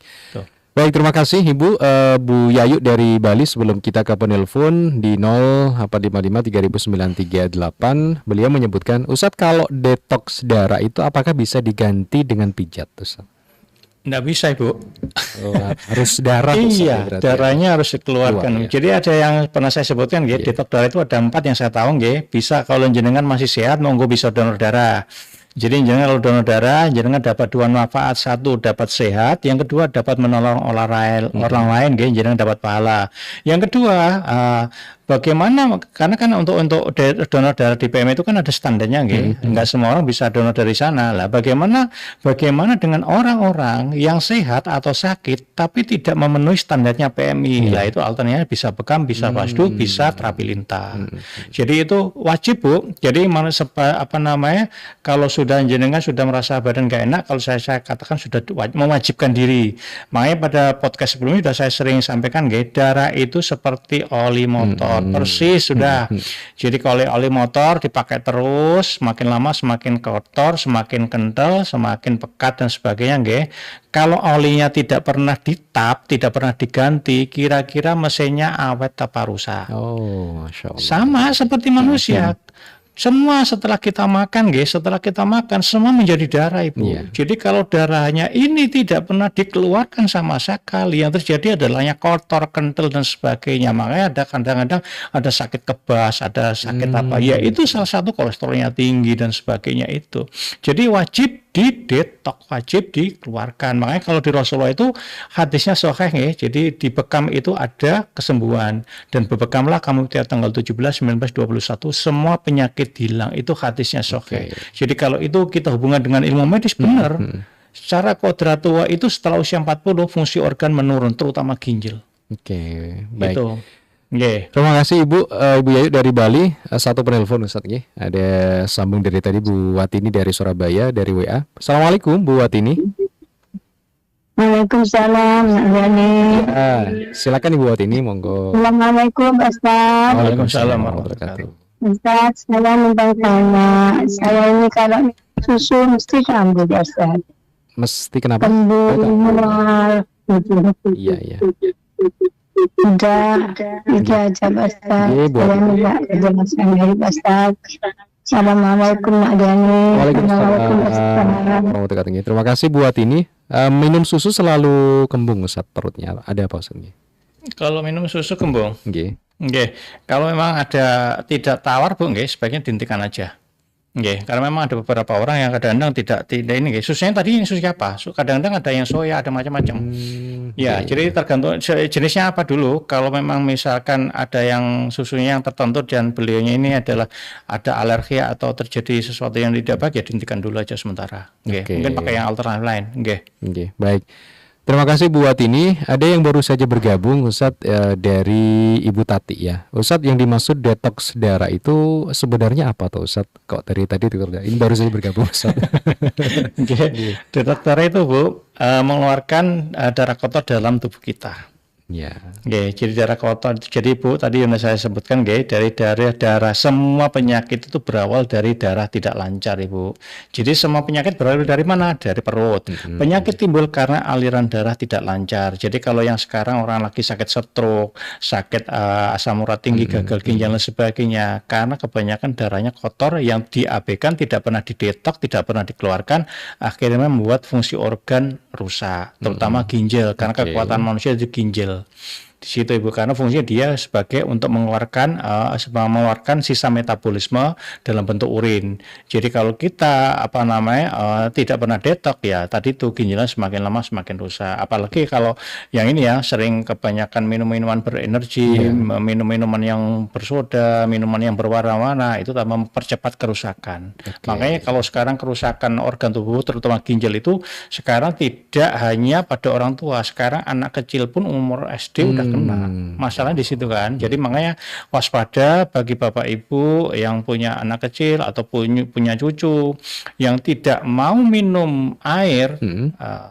Baik, terima kasih Ibu Bu Yayu dari Bali. Sebelum kita ke penelpon di 0453938, beliau menyebutkan, Ustadz, kalau detoks darah itu apakah bisa diganti dengan pijat, Ustadz? Nggak bisa Ibu. Harus darah. Iya, darahnya harus dikeluarkan. Jadi ada yang pernah saya sebutkan, detoks darah itu ada 4 yang saya tahu. Bisa kalau jenengan masih sehat, monggo bisa donor darah. Jadi jenengan kalau donor darah, jenengan dapat 2 manfaat. 1, dapat sehat. Yang kedua, dapat menolong orang lain, jenengan dapat pahala. Yang kedua, bagaimana, karena kan untuk donor darah di PMI itu kan ada standarnya, enggak semua orang bisa donor dari sana. Lah bagaimana dengan orang-orang yang sehat atau sakit tapi tidak memenuhi standarnya PMI? Lah itu alternatifnya bisa bekam, bisa pasdu, bisa terapi lintah. Jadi itu wajib Bu. Jadi kalau sudah jenengan sudah merasa badan enggak enak, kalau saya katakan sudah mewajibkan diri. Makanya pada podcast sebelumnya sudah saya sering sampaikan, darah itu seperti oli motor. Persis sudah. Jadi kalau oli motor dipakai terus, semakin lama semakin kotor, semakin kental, semakin pekat dan sebagainya. Kalau olinya tidak pernah ditap, tidak pernah diganti, kira-kira mesinnya awet apa rusak? Masya Allah. Sama seperti manusia. Semua setelah kita makan, semua menjadi darah Ibu. Jadi kalau darahnya ini tidak pernah dikeluarkan sama sekali, yang terjadi adalah kotor, kental dan sebagainya. Makanya ada kadang-kadang ada sakit kebas, ada sakit itu salah satu kolesterolnya tinggi dan sebagainya itu. Jadi wajib didetok, wajib dikeluarkan. Makanya kalau di Rasulullah itu hadisnya sahih, jadi di bekam itu ada kesembuhan, dan bebekamlah kamu tiap tanggal 17, 19, 21 semua penyakit hilang, itu hadisnya sahih. Jadi kalau itu kita hubungan dengan ilmu medis benar. Secara kodratua itu setelah usia 40 fungsi organ menurun, terutama ginjal. Oke, baik. Gitu. Nggih. Terima kasih Ibu, Ibu Yayu dari Bali. Satu penelpon Ustaz nggih. Ada sambung dari tadi Bu Watini dari Surabaya dari WA. Assalamualaikum Bu Watini. Waalaikumsalam, Nak Gani. Silakan Ibu Watini, monggo. Assalamualaikum, Ustaz. Waalaikumsalam warahmatullahi wabarakatuh. Ustaz, saya minta tanya. Saya ini kalau susu mesti kambuh, ya, Ustaz. Mesti kenapa? Kambuh, mual. Iya, iya. Udah, itu aja, Ustaz. Iya, Bu. Saya minta kejelasan dari Ustaz. Assalamualaikum, Nak Gani. Waalaikumsalam warahmatullahi wabarakatuh. Terima kasih Bu Watini. Minum susu selalu kembung Ustaz perutnya. Ada apa Ustaz nggih? Kalau minum susu kembung, Nggih. nggih. Kalau memang ada tidak tawar Bu, nggih, sebaiknya dihentikan aja. Nggih, karena memang ada beberapa orang yang kadang-kadang tidak ini nggih. Susunya tadi susu apa? Kadang-kadang ada yang soya, ada macam-macam. Ya, jadi tergantung jenisnya apa dulu. Kalau memang misalkan ada yang susunya yang tertentu dan beliaunya ini adalah ada alergi atau terjadi sesuatu yang tidak baik, ya dihentikan dulu aja sementara. Nggih. Oke. Mungkin pakai yang alternatif lain. Nggih. Oke, baik. Terima kasih Bu Watini. Ada yang baru saja bergabung Ustadz dari Ibu Tati ya. Ustadz, yang dimaksud detox darah itu sebenarnya apa tuh Ustadz? Kok dari tadi ini baru saja bergabung Ustadz. Oke. Detox darah itu Bu mengeluarkan darah kotor dalam tubuh kita. Ya. Oke, jadi darah kotor. Jadi Bu, tadi yang saya sebutkan, dari darah semua penyakit itu berawal dari darah tidak lancar, Ibu. Jadi semua penyakit berawal dari mana? Dari perut. Penyakit timbul karena aliran darah tidak lancar. Jadi kalau yang sekarang orang lagi sakit stroke, sakit asam urat tinggi, gagal ginjal dan sebagainya, karena kebanyakan darahnya kotor yang diabaikan, tidak pernah didetok, tidak pernah dikeluarkan, akhirnya membuat fungsi organ rusak, terutama ginjal, karena kekuatan manusia di ginjal. Di situ Ibu, karena fungsinya dia sebagai untuk mengeluarkan sisa metabolisme dalam bentuk urin. Jadi kalau kita tidak pernah detok, ya tadi tuh ginjalnya semakin lama semakin rusak. Apalagi kalau yang ini ya sering kebanyakan minum-minuman berenergi, minum-minuman yang bersoda, minuman yang berwarna-warna, itu tambah mempercepat kerusakan. Makanya kalau sekarang kerusakan organ tubuh terutama ginjal itu sekarang tidak hanya pada orang tua, sekarang anak kecil pun umur SD udah kena. Masalah di situ kan. Jadi makanya waspada bagi Bapak Ibu yang punya anak kecil atau punya cucu yang tidak mau minum air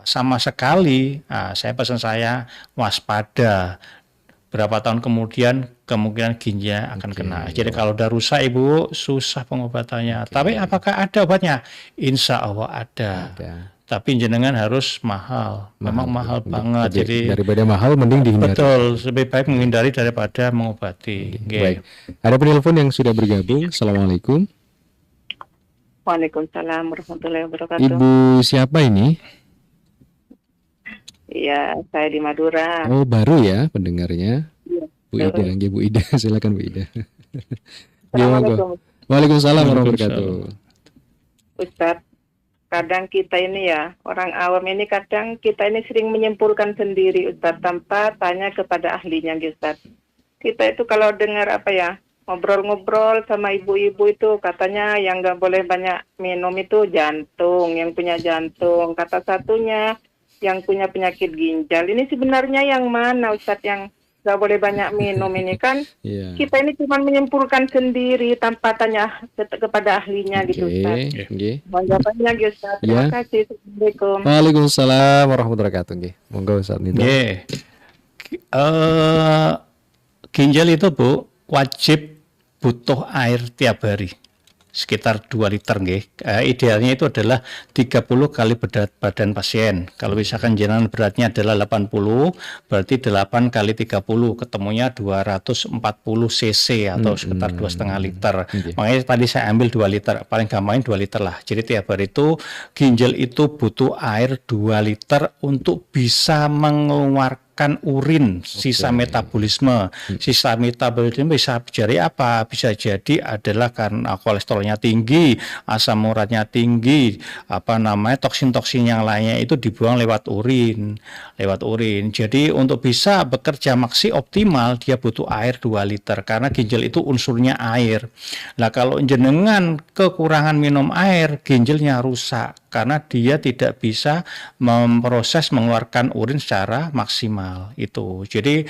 sama sekali. Saya pesan saya waspada. Berapa tahun kemudian kemungkinan ginjalnya akan kena. Jadi kalau udah rusak Ibu, susah pengobatannya. Tapi apakah ada obatnya? Insya Allah ada. Tapi jenengan harus mahal. Memang mahal banget. Jadi daripada mahal mending dihindari. Betul, lebih baik menghindari daripada mengobati. Baik. Ada penelpon yang sudah bergabung. Assalamualaikum. Waalaikumsalam warahmatullahi wabarakatuh. Ibu siapa ini? Iya, saya di Madura. Oh, baru ya pendengarnya. Iya. Bu Ida, nggih, Bu Ida. Silakan Bu Ida. Assalamualaikum. Waalaikumsalam warahmatullahi wabarakatuh. Ustaz, kadang kita ini ya, orang awam ini kadang kita ini sering menyimpulkan sendiri Ustaz, tanpa tanya kepada ahlinya Ustaz. Kita itu kalau dengar ngobrol-ngobrol sama ibu-ibu itu katanya yang nggak boleh banyak minum itu jantung, yang punya jantung. Kata satunya yang punya penyakit ginjal. Ini sebenarnya yang mana Ustaz yang nggak boleh banyak minum ini kan? Kita ini cuma menyimpulkan sendiri tanpa tanya kepada ahlinya gitu Ustaz. Jawabannya Ustaz. Terima kasih. Assalamualaikum. Waalaikumsalam warahmatullahi wabarakatuh. Monggo Ustaz Nito. Ginjal itu Bu wajib butuh air tiap hari. Sekitar 2 liter idealnya itu adalah 30 kali berat badan pasien. Kalau misalkan jenengan beratnya adalah 80, berarti 8 kali 30 ketemunya 240 cc atau sekitar 2,5 liter. Makanya tadi saya ambil 2 liter, paling gampangnya 2 liter lah. Jadi tiap hari itu ginjal itu butuh air 2 liter untuk bisa mengeluarkan urin, sisa metabolisme. Sisa metabolisme bisa jadi apa? Bisa jadi adalah karena kolesterolnya tinggi, asam uratnya tinggi, toksin-toksin yang lainnya itu dibuang lewat urin. Jadi untuk bisa bekerja optimal dia butuh air 2 liter karena ginjal itu unsurnya air. Nah, kalau jenengan kekurangan minum air, ginjalnya rusak. karena dia tidak bisa memproses mengeluarkan urin secara maksimal itu. Jadi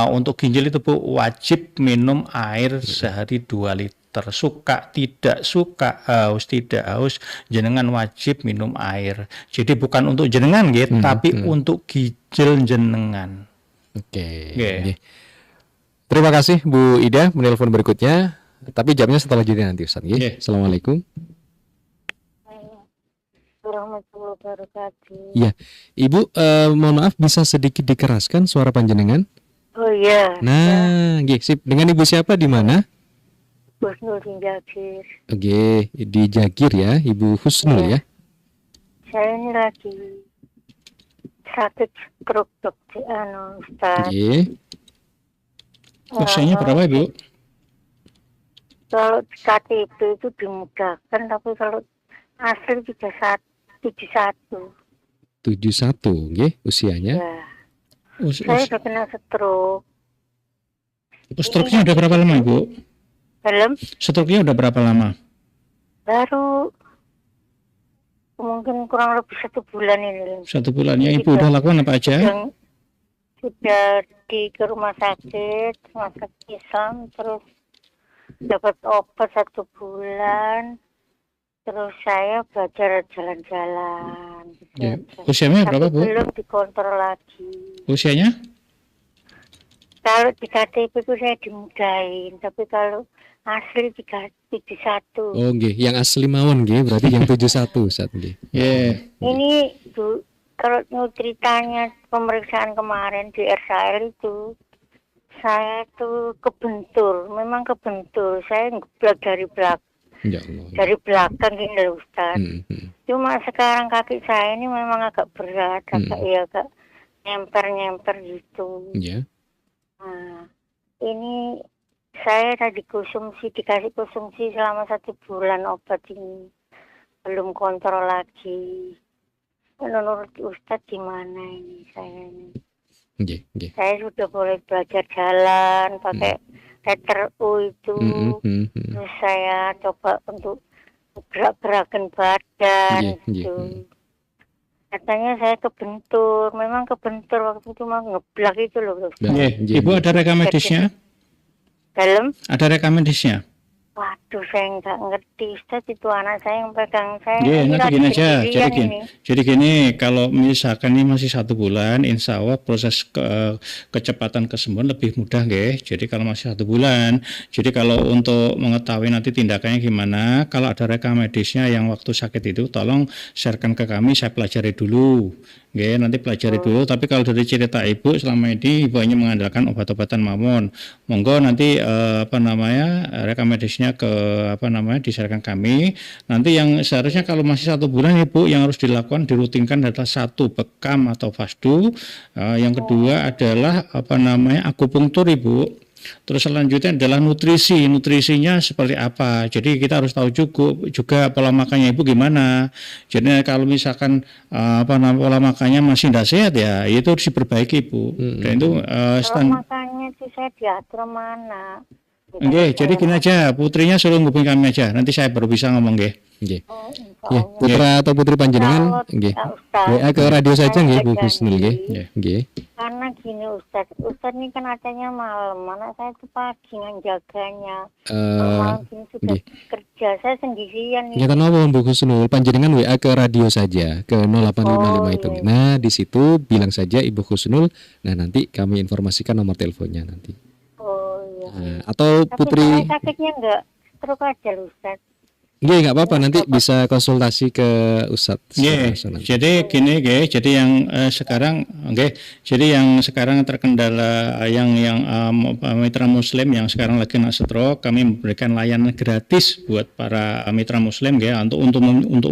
untuk ginjal itu Bu wajib minum air sehari 2 liter. Suka tidak suka, haus tidak haus, jenengan wajib minum air. Jadi bukan untuk jenengan gitu, tapi untuk ginjal jenengan. Oke. Oke. Terima kasih Bu Ida menelpon berikutnya. Tapi jamnya setelah jeda nanti Ustaz. Oke. Assalamualaikum. Warahmatullahi wabarakatuh. Iya, Ibu, mohon maaf bisa sedikit dikeraskan suara panjenengan? Oh iya. Nah, nggih, sip. Dengan Ibu siapa di mana? Husnul Jagir. Oke, di Jagir ya, Ibu Husnul ya. Saya ini lagi sakit stroke dokter Ustaz. Oke. Usianya berapa Ibu? Kalau di KTP itu dimudahkan, tapi kalau asli 71. 71, nggih, usianya. Ya. Saya udah kena stroke. Stroke-nya udah berapa lama Ibu? Dalam Stroke-nya udah berapa lama? baru mungkin kurang lebih 1 bulan ini. 1 bulan. Yang Ibu udah lakukan apa aja? Sudah ke rumah sakit Islam, terus dapat obat 1 bulan. Terus saya belajar jalan-jalan. Ya. Usianya berapa Bu? Belum dikontrol lagi. Usianya? Kalau di KTP itu saya dimudahin, tapi kalau asli 71. Oh, nggih, yang asli mawon nggih, berarti yang 71 Ustaz nggih. Ini kalau ceritanya pemeriksaan kemarin di RSAL itu, saya tuh kebentur, memang kebentur. Saya ngeblak dari belakang. Ya Allah. Dari belakang gini loh Ustaz. Cuma sekarang kaki saya ini memang agak berat, agak nyemper gitu. Ya. Nah, ini saya tadi dikasih konsumsi selama 1 bulan obat ini. Belum kontrol lagi. Menurut Ustadz gimana ini saya ini? Nggih. Saya sudah boleh belajar jalan pakai letter U itu. Terus saya coba untuk gerak-gerakan badan gitu. Katanya saya kebentur, memang kebentur waktu itu mah ngeblak itu loh. Ibu ada rekam medisnya? Dalam? Ada rekam medisnya? Waduh, saya nggak ngerti Ustaz, itu anak saya yang pegang. Saya nanti gini aja. Jadi gini, kalau misalkan ini masih 1 bulan, insya Allah proses kecepatan kesembuhan lebih mudah, nggih. Jadi kalau masih 1 bulan, jadi kalau untuk mengetahui nanti tindakannya gimana, kalau ada rekam medisnya yang waktu sakit itu, tolong sharekan ke kami, saya pelajari dulu. Nggih, nanti pelajari dulu. Tapi kalau dari cerita Ibu selama ini Ibu hanya mengandalkan obat-obatan mawon. Monggo nanti rekam medisnya disarankan kami. Nanti yang seharusnya kalau masih 1 bulan Ibu yang harus dilakukan dirutinkan adalah 1 bekam atau fasdu. Yang kedua adalah akupunktur Ibu. Terus selanjutnya adalah nutrisinya seperti apa. Jadi kita harus tahu juga pola makannya Ibu gimana. Jadi kalau misalkan pola makannya masih tidak sehat ya itu harus diperbaiki Ibu. Dan itu pola makannya itu saya diatur mana? Oke, jadi gini aja, putrinya suruh ngubungin kami aja. Nanti saya baru bisa ngomong nggih. Ya, putra atau putri panjenengan nggih. WA ke radio saja nggih Bu Husnul nggih. Karena gini Ustaz ini kan acanya malam, anak saya itu pagi jaganya. Malam ini sudah kerja, saya sendirian nih. Nyata napa Bu Husnul, panjenengan WA ke radio saja ke 0855 itu. Nah, di situ bilang saja Ibu Husnul, nah nanti kami informasikan nomor teleponnya nanti. Atau tapi putri sakitnya enggak stroke aja Ustaz. Nggih, nggak apa-apa, nanti bisa konsultasi ke Ustadz. Jadi gini, jadi yang sekarang, jadi yang sekarang terkendala yang mitra Muslim yang sekarang lagi kena stroke, kami memberikan layanan gratis buat para mitra Muslim, untuk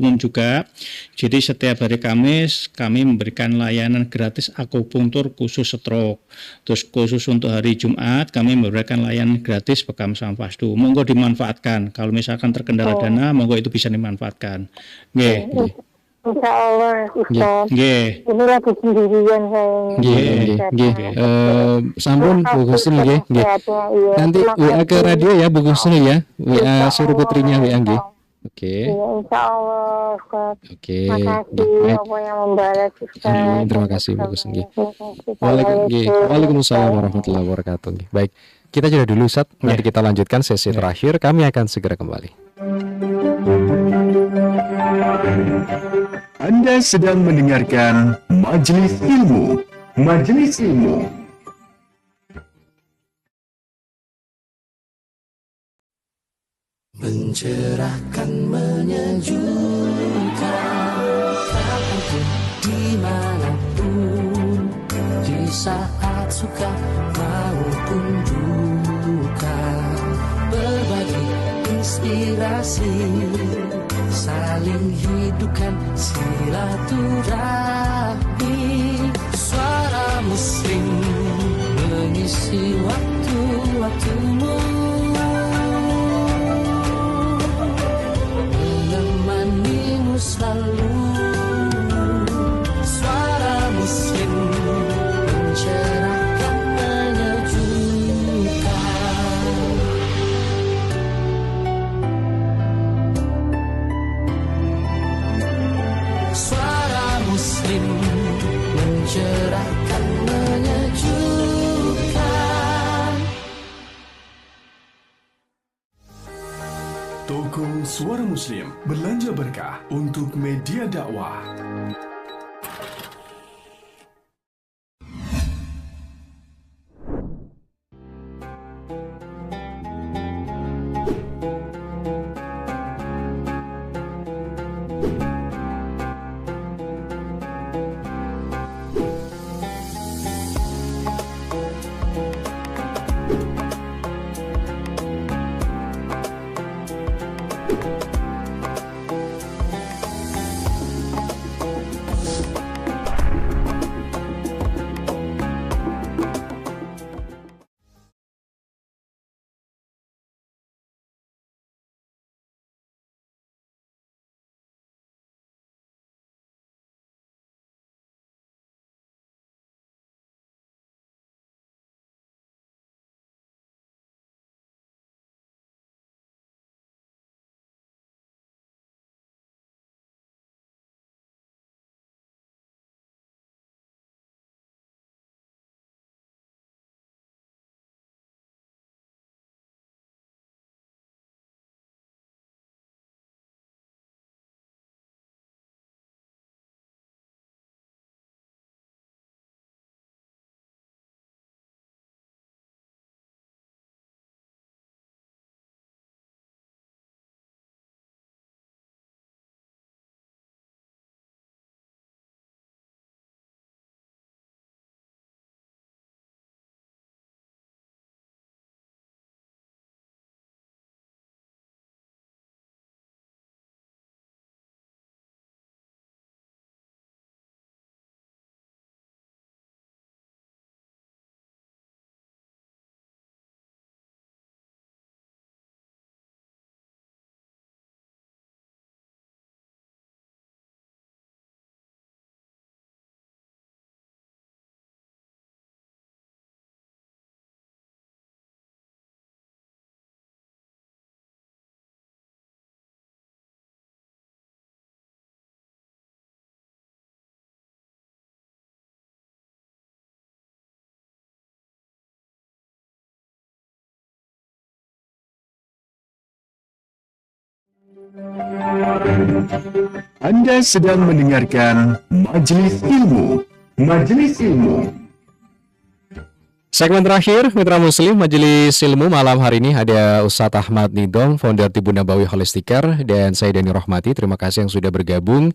umum juga. Jadi setiap hari Kamis kami memberikan layanan gratis akupunktur khusus stroke. Terus khusus untuk hari Jumat kami memberikan layanan gratis bekam sama fasdu. Monggo dimanfaatkan. Kalau misalkan terkendala dana, monggo itu bisa dimanfaatkan. Insya Allah Ustaz. Ini lagi sendirian saya. Sampun Bu Husnul nggih. Nanti WA ke radio ya Bu Husnul ya. WA suruh putrinya WA nggih. Oke. Iya, insya Allah, Ustaz. Oke. Makasih, Baik. Allah yang membalas, Ustaz. Amin. Terima kasih bagus nggih. Assalamualaikum. Waalaikumsalam warahmatullahi wabarakatuh. Nggih. Baik. Kita jeda dulu Ustaz. Nanti kita lanjutkan sesi terakhir. Kami akan segera kembali. Anda sedang mendengarkan Majelis Ilmu. Majelis Ilmu. Mencerahkan, menyejukkan, kapanpun, dimanapun, di saat suka maupun duka, berbagi inspirasi, saling hidupkan silaturahmi. Suara Muslim mengisi waktu-waktumu, menemanimu selalu. Suara Muslim mencerahkan, menyejukkan. Suara Muslim mencerahkan, menyejukkan. Toko Suara Muslim belanja berkah untuk media dakwah. Anda sedang mendengarkan Majelis Ilmu. Majelis Ilmu. Segmen terakhir, Mitra Muslim, Majelis Ilmu malam hari ini ada Ustadz Ahmad Nidom, founder Tibun Nabawi Holistic Care, dan saya Dani Rohmati. Terima kasih yang sudah bergabung.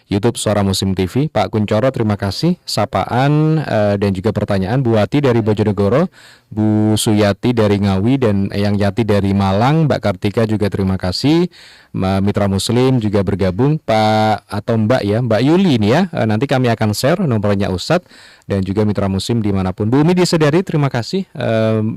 YouTube Suara Muslim TV, Pak Kuncoro, terima kasih. Sapaan dan juga pertanyaan Bu Wati dari Bojonegoro, Bu Suyati dari Ngawi, dan Eyang Yati dari Malang, Mbak Kartika juga terima kasih. Mitra Muslim juga bergabung, Pak atau Mbak ya, Mbak Yuli ini ya. Nanti kami akan share nomornya Ustadz dan juga Mitra Muslim dimanapun. Bu Umi di Sedari terima kasih,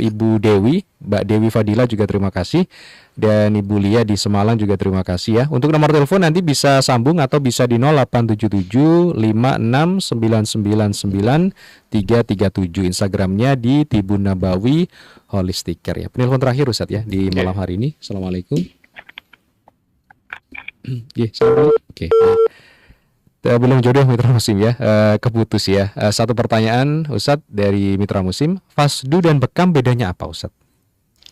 Ibu Dewi, Mbak Dewi Fadila juga terima kasih, dan Ibu Lia di Semalang juga terima kasih ya. Untuk nomor telepon nanti bisa sambung atau bisa di 0877 56999 337. Instagramnya di Tibun Nabawi Holistic Care ya. Penelpon terakhir Ustadz ya di malam hari ini. Assalamualaikum. Nggih, oke. Belum jodoh Mitra Muslim ya, keputus ya. Satu pertanyaan Ustadz dari Mitra Muslim, fasdu dan bekam bedanya apa Ustadz?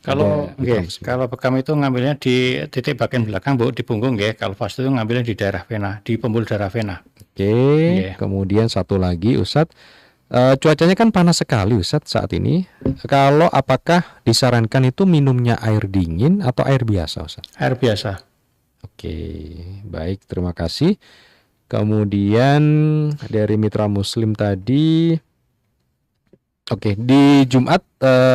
Kalau Ada Mitra nggih, Muslim. kalau bekam itu ngambilnya di titik bagian belakang, Bu, di punggung nggih. Kalau fasdu itu ngambilnya di daerah vena, di pembuluh darah vena. Oke, Nggih. kemudian satu lagi Ustadz, cuacanya kan panas sekali Ustadz saat ini. Kalau apakah disarankan itu minumnya air dingin atau air biasa Ustadz? Air biasa. Oke, baik, terima kasih. Kemudian dari Mitra Muslim tadi, oke, di Jumat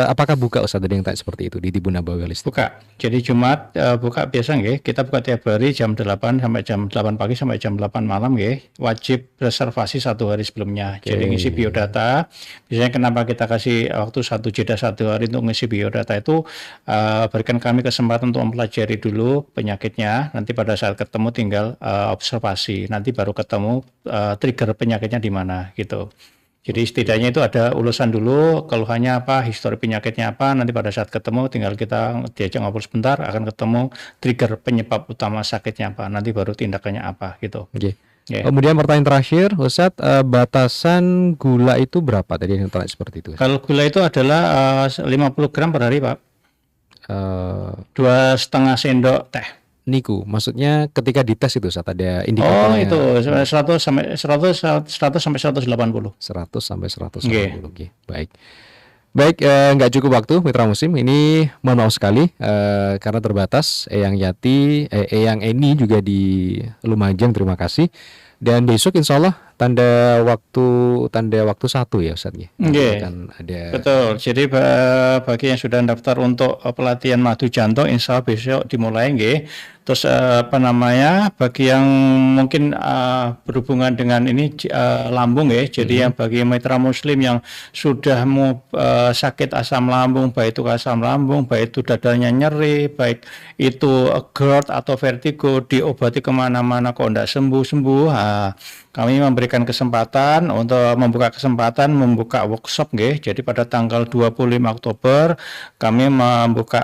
apakah buka Ustaz? Tadi yang tanya seperti itu di Tibun Nabawi Al-Istiqomah. Buka. Jadi Jumat buka biasa nggih. Kita buka tiap hari jam 8 sampai jam 8 pagi sampai jam 8 malam nggih. Wajib reservasi 1 hari sebelumnya. Jadi ngisi biodata. Biasanya kenapa kita kasih waktu jeda 1 hari untuk ngisi biodata itu berikan kami kesempatan untuk mempelajari dulu penyakitnya. Nanti pada saat ketemu tinggal observasi. Nanti baru ketemu trigger penyakitnya di mana gitu. Jadi setidaknya itu ada ulasan dulu, keluhannya apa, histori penyakitnya apa, nanti pada saat ketemu tinggal kita diajak ngobrol sebentar, akan ketemu trigger penyebab utama sakitnya apa, nanti baru tindakannya apa gitu. Oke. Ya. Kemudian pertanyaan terakhir, Ustadz, batasan gula itu berapa? Tadi yang tanya seperti itu. Kalau gula itu adalah 50 gram per hari, Pak. Eh, 2,5 sendok teh. Niku, maksudnya ketika dites itu Ustadz ada Oh, indikatornya. itu 100 sampai 180. 100 sampai 180. Nggih. Oke, baik. Baik, nggak cukup waktu Mitra Muslim. Ini mohon maaf sekali karena terbatas. Eyang Yati, Eyang Eni juga di Lumajang, terima kasih. Dan besok insya Allah tanda waktu 1 ya Ustadz ya. Nggih. Kan ada. Betul. Jadi bagi yang sudah daftar untuk pelatihan madu jantung, insya Allah besok dimulai nggih. Terus bagi yang mungkin berhubungan dengan ini lambung ya. Jadi yang bagi Mitra Muslim yang sudah mau sakit asam lambung, baik itu asam lambung, baik itu dadanya nyeri, baik itu GERD atau vertigo, diobati kemana-mana kok tidak sembuh-sembuh. Kami memberikan kesempatan untuk membuka workshop nggih. Jadi pada tanggal 25 Oktober kami membuka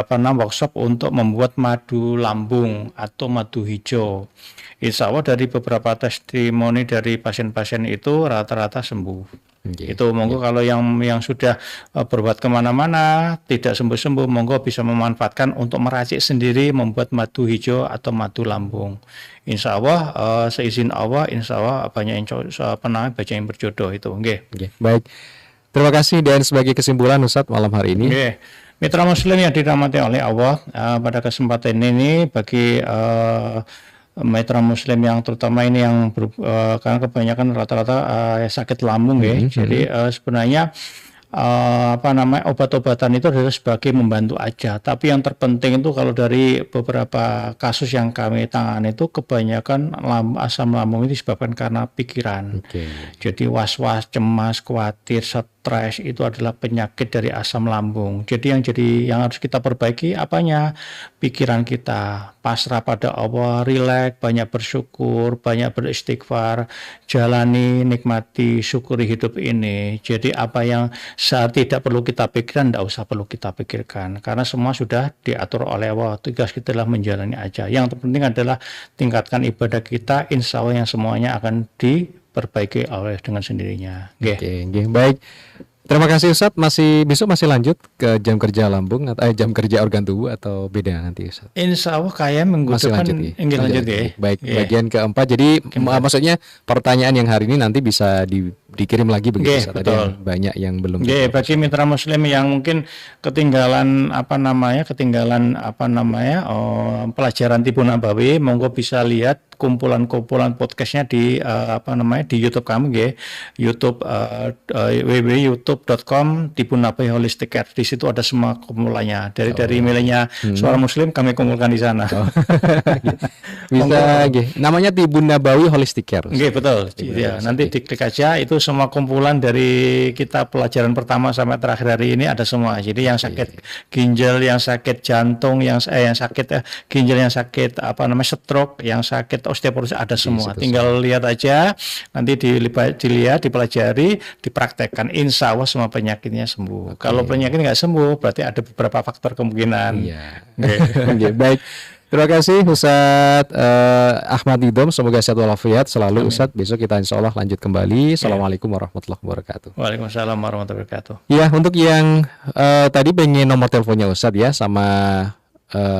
workshop untuk membuat madu lambung atau madu hijau. Insya Allah dari beberapa testimoni dari pasien-pasien itu rata-rata sembuh. Oke. Itu monggo kalau yang sudah berobat kemana-mana tidak sembuh-sembuh, monggo bisa memanfaatkan untuk meracik sendiri membuat madu hijau atau madu lambung. Insya Allah seizin Allah, insya Allah banyak yang berjodoh itu. Nggih. Oke, baik. Terima kasih dan sebagai kesimpulan Ustadz malam hari ini. Nggih. Mitra Muslim yang dirahmati oleh Allah, pada kesempatan ini bagi Mitra Muslim yang terutama ini yang karena kebanyakan rata-rata sakit lambung ya. Jadi sebenarnya obat-obatan itu adalah sebagai membantu aja. Tapi yang terpenting itu kalau dari beberapa kasus yang kami tangani itu kebanyakan asam lambung itu disebabkan karena pikiran. Oke. Jadi was-was, cemas, khawatir, stres itu adalah penyakit dari asam lambung. Jadi yang harus kita perbaiki apanya? Pikiran kita, pasrah pada Allah, rileks, banyak bersyukur, banyak beristighfar, jalani, nikmati, syukuri hidup ini. Jadi apa yang saat tidak perlu kita pikirkan, tidak usah perlu kita pikirkan. Karena semua sudah diatur oleh Allah. Tugas kita adalah menjalani aja. Yang terpenting adalah tingkatkan ibadah kita, insya Allah yang semuanya akan diperbaiki oleh dengan sendirinya. Oke, baik. Terima kasih Ustadz. Besok masih lanjut ke jam kerja lambung atau jam kerja organ tubuh atau beda nanti Ustadz? Insya Allah kayak minggu Masih depan lanjut ya? lanjut ya. Baik, Iya. bagian keempat. Jadi maksudnya pertanyaan yang hari ini nanti bisa dikirim lagi begitu Nggih, Ustadz. Tadi betul. yang banyak yang belum. Oke, bagi mitra muslim yang mungkin ketinggalan pelajaran Tibu Nabawi, monggo bisa lihat kumpulan-kumpulan podcastnya di di YouTube kami nggih. YouTube www.youtube.com Tibu Nabawi Holistic Care. Di situ ada semua kumpulannya. Dari milenya Suara Muslim kami kumpulkan di sana. Bisa, namanya Tibun Nabawi Holistic Care. Oke, betul. Ya, nanti diklik aja itu semua kumpulan dari kita pelajaran pertama sampai terakhir hari ini ada semua. Jadi yang sakit ginjal, yang sakit jantung, yang sakit ginjal, yang sakit stroke, yang sakit osteoporosis ada semua. Tinggal lihat aja, nanti dilihat, dipelajari, dipraktekkan. Insya Allah semua penyakitnya sembuh. Kalau penyakit nggak sembuh, berarti ada beberapa faktor kemungkinan. Iya. Oke, baik. Terima kasih Ustadz Ahmad Nidom, semoga sehat walafiat selalu. Amin. Ustadz, besok kita insya Allah lanjut kembali. Assalamualaikum warahmatullahi wabarakatuh. Waalaikumsalam warahmatullahi wabarakatuh. Ya, untuk yang tadi pengen nomor teleponnya Ustadz ya, sama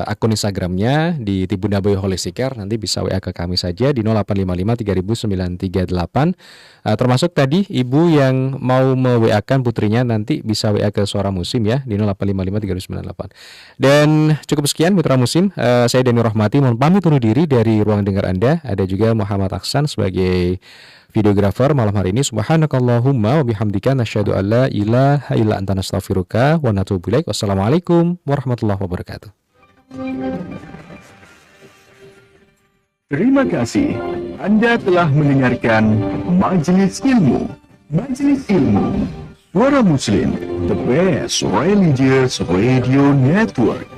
akun Instagramnya di Tribun Boy Holistic Care, nanti bisa WA ke kami saja di 0855 3000 938. Termasuk tadi ibu yang mau me-WA-kan putrinya, nanti bisa WA ke Suara Muslim ya di 0855 3000 938. Dan cukup sekian Mitra Muslim, saya Denny Rahmati mohon pamit undur diri dari ruang dengar Anda. Ada juga Muhammad Aksan sebagai videografer malam hari ini. Subhanakallahumma wa bihamdika nasyhadu an la ilaha illa anta nastaghfiruka wa natubu ilaik. Wassalamualaikum warahmatullahi wabarakatuh. Terima kasih. Anda telah mendengarkan Majelis Ilmu. Majelis Ilmu. Suara Muslim, the best religious radio network.